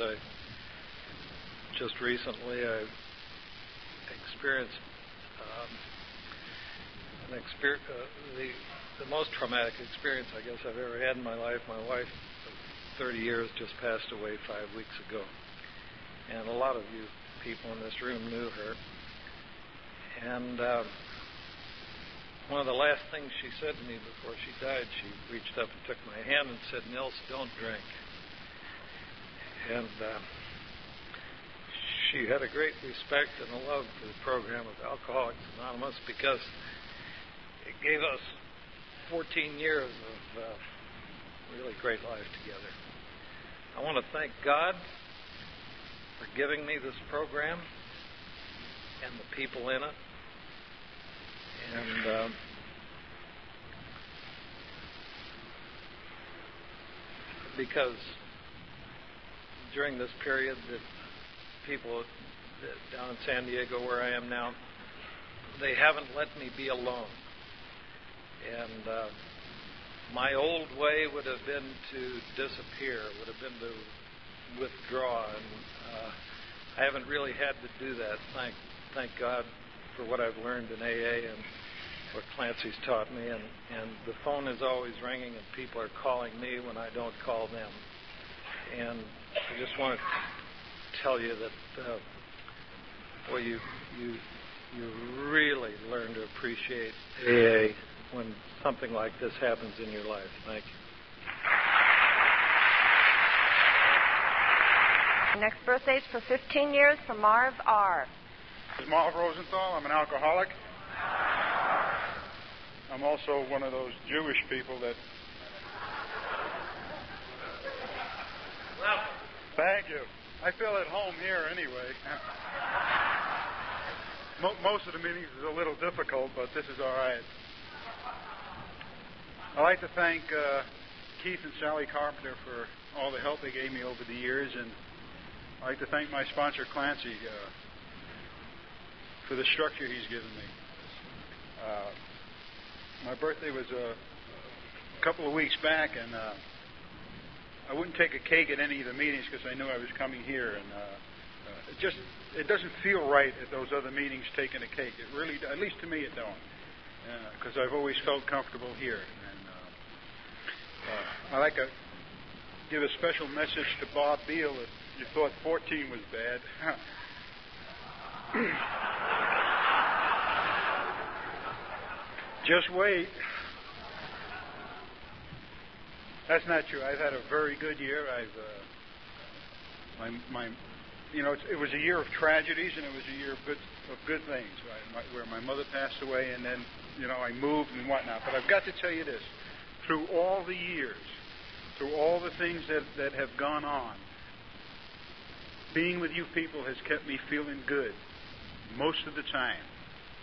just recently I experienced the most traumatic experience I guess I've ever had in my life. My wife of 30 years just passed away 5 weeks ago. And a lot of you people in this room knew her. And one of the last things she said to me before she died, she reached up and took my hand and said, "Nils, don't drink." And she had a great respect and a love for the program of Alcoholics Anonymous because it gave us 14 years of really great life together. I want to thank God for giving me this program and the people in it. And because during this period that people down in San Diego where I am now, they haven't let me be alone. And my old way would have been to disappear, would have been to withdraw, and I haven't really had to do that. Thank God for what I've learned in AA and what Clancy's taught me, and the phone is always ringing and people are calling me when I don't call them. And I just want to tell you that boy, you really learn to appreciate AA when something like this happens in your life. Thank you. Next birthday's for 15 years for Marv R. This is Marv Rosenthal. I'm an alcoholic. I'm also one of those Jewish people that... Thank you. I feel at home here anyway. Most of the meetings is a little difficult, but this is all right. I'd like to thank Keith and Sally Carpenter for all the help they gave me over the years, and I'd like to thank my sponsor, Clancy, for the structure he's given me. My birthday was a couple of weeks back, and I wouldn't take a cake at any of the meetings because I knew I was coming here, and it doesn't feel right at those other meetings taking a cake. It really, at least to me, it don't, because I've always felt comfortable here. And I'd like to give a special message to Bob Beal if you thought 14 was bad. Just wait. That's not true. I've had a very good year. It was a year of tragedies, and it was a year of good things. Where my mother passed away, and then I moved and whatnot. But I've got to tell you this: through all the years, through all the things that have gone on, being with you people has kept me feeling good most of the time,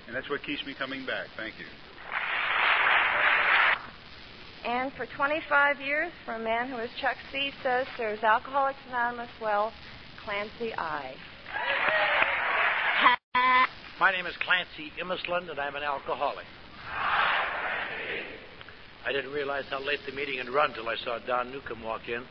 and that's what keeps me coming back. Thank you. And for 25 years, for a man who, as Chuck C. says, serves Alcoholics Anonymous well, Clancy I. My name is Clancy Imisland, and I'm an alcoholic. I didn't realize how late the meeting had run till I saw Don Newcomb walk in.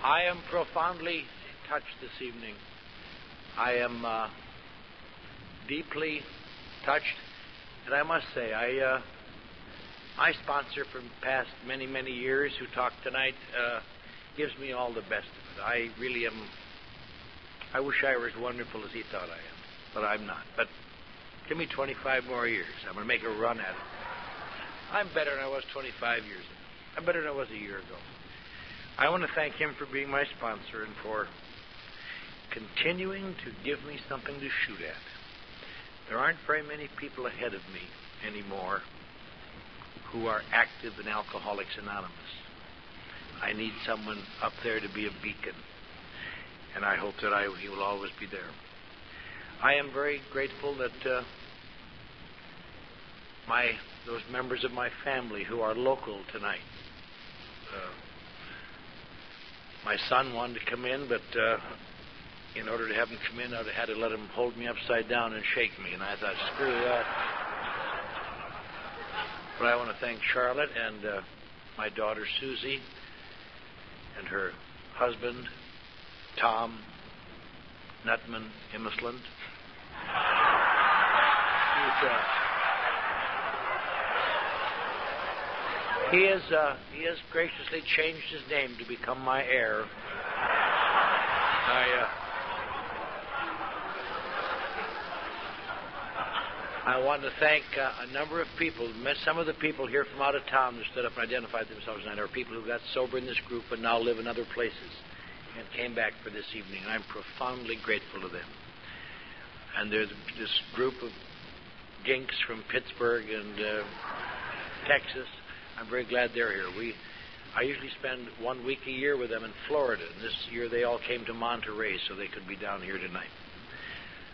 I am profoundly touched this evening. I am deeply touched, and I must say, my sponsor from past many, many years who talked tonight gives me all the best of it. I really am. I wish I were as wonderful as he thought I am, but I'm not. But Give me 25 more years. I'm going to make a run at it. I'm better than I was 25 years ago. I'm better than I was a year ago. I want to thank him for being my sponsor and for continuing to give me something to shoot at. There aren't very many people ahead of me anymore who are active in Alcoholics Anonymous. I need someone up there to be a beacon, and I hope that he will always be there. I am very grateful that those members of my family who are local tonight. My son wanted to come in, but in order to have him come in, I'd have had to let him hold me upside down and shake me, and I thought, screw that. But I want to thank Charlotte and my daughter Susie and her husband, Tom Nutman Immisland. He has graciously changed his name to become my heir. I want to thank a number of people. Some of the people here from out of town who stood up and identified themselves tonight are people who got sober in this group and now live in other places and came back for this evening. And I'm profoundly grateful to them. And there's this group of ginks from Pittsburgh and Texas. I'm very glad they're here. I usually spend 1 week a year with them in Florida, and this year they all came to Monterey so they could be down here tonight.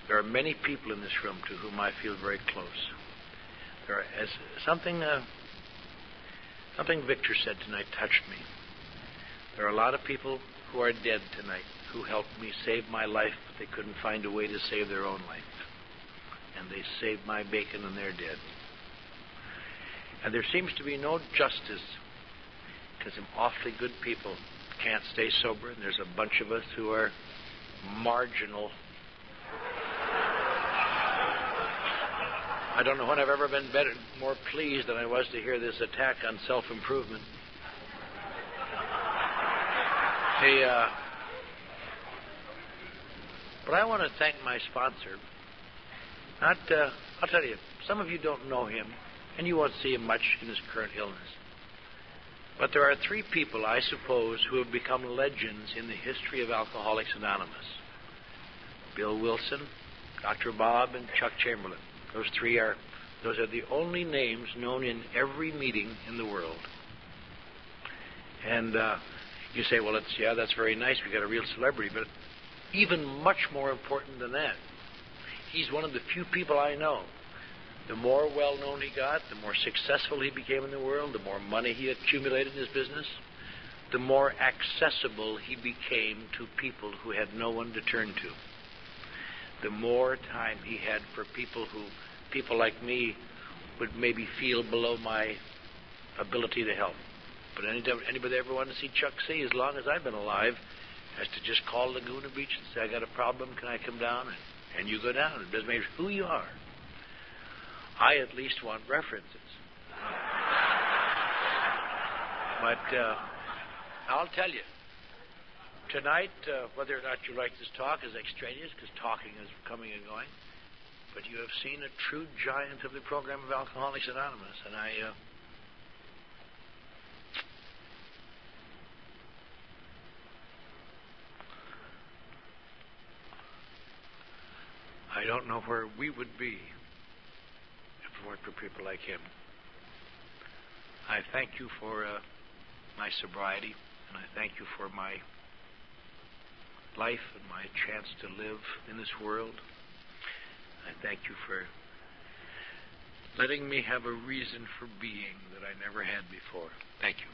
There are many people in this room to whom I feel very close. Something Victor said tonight touched me. There are a lot of people who are dead tonight who helped me save my life, but they couldn't find a way to save their own life. And they saved my bacon, and they're dead. And there seems to be no justice because some awfully good people can't stay sober, and there's a bunch of us who are marginal. I don't know when I've ever been more pleased than I was to hear this attack on self-improvement. But I want to thank my sponsor. I'll tell you, some of you don't know him, and you won't see him much in his current illness. But there are 3 people, I suppose, who have become legends in the history of Alcoholics Anonymous. Bill Wilson, Dr. Bob, and Chuck Chamberlain. Those are the only names known in every meeting in the world. And you say, well, that's very nice. We got a real celebrity. But even much more important than that, he's one of the few people I know. The more well-known he got, the more successful he became in the world, the more money he accumulated in his business, the more accessible he became to people who had no one to turn to. The more time he had for people like me would maybe feel below my ability to help. But anybody ever wanted to see Chuck C., as long as I've been alive, has to just call Laguna Beach and say, I got a problem, can I come down? And you go down. It doesn't matter who you are. I at least want references. But I'll tell you, tonight, whether or not you like this talk is extraneous, because talking is coming and going, but you have seen a true giant of the program of Alcoholics Anonymous, and I don't know where we would be if it weren't for people like him. I thank you for my sobriety, and I thank you for my life and my chance to live in this world. I thank you for letting me have a reason for being that I never had before. Thank you.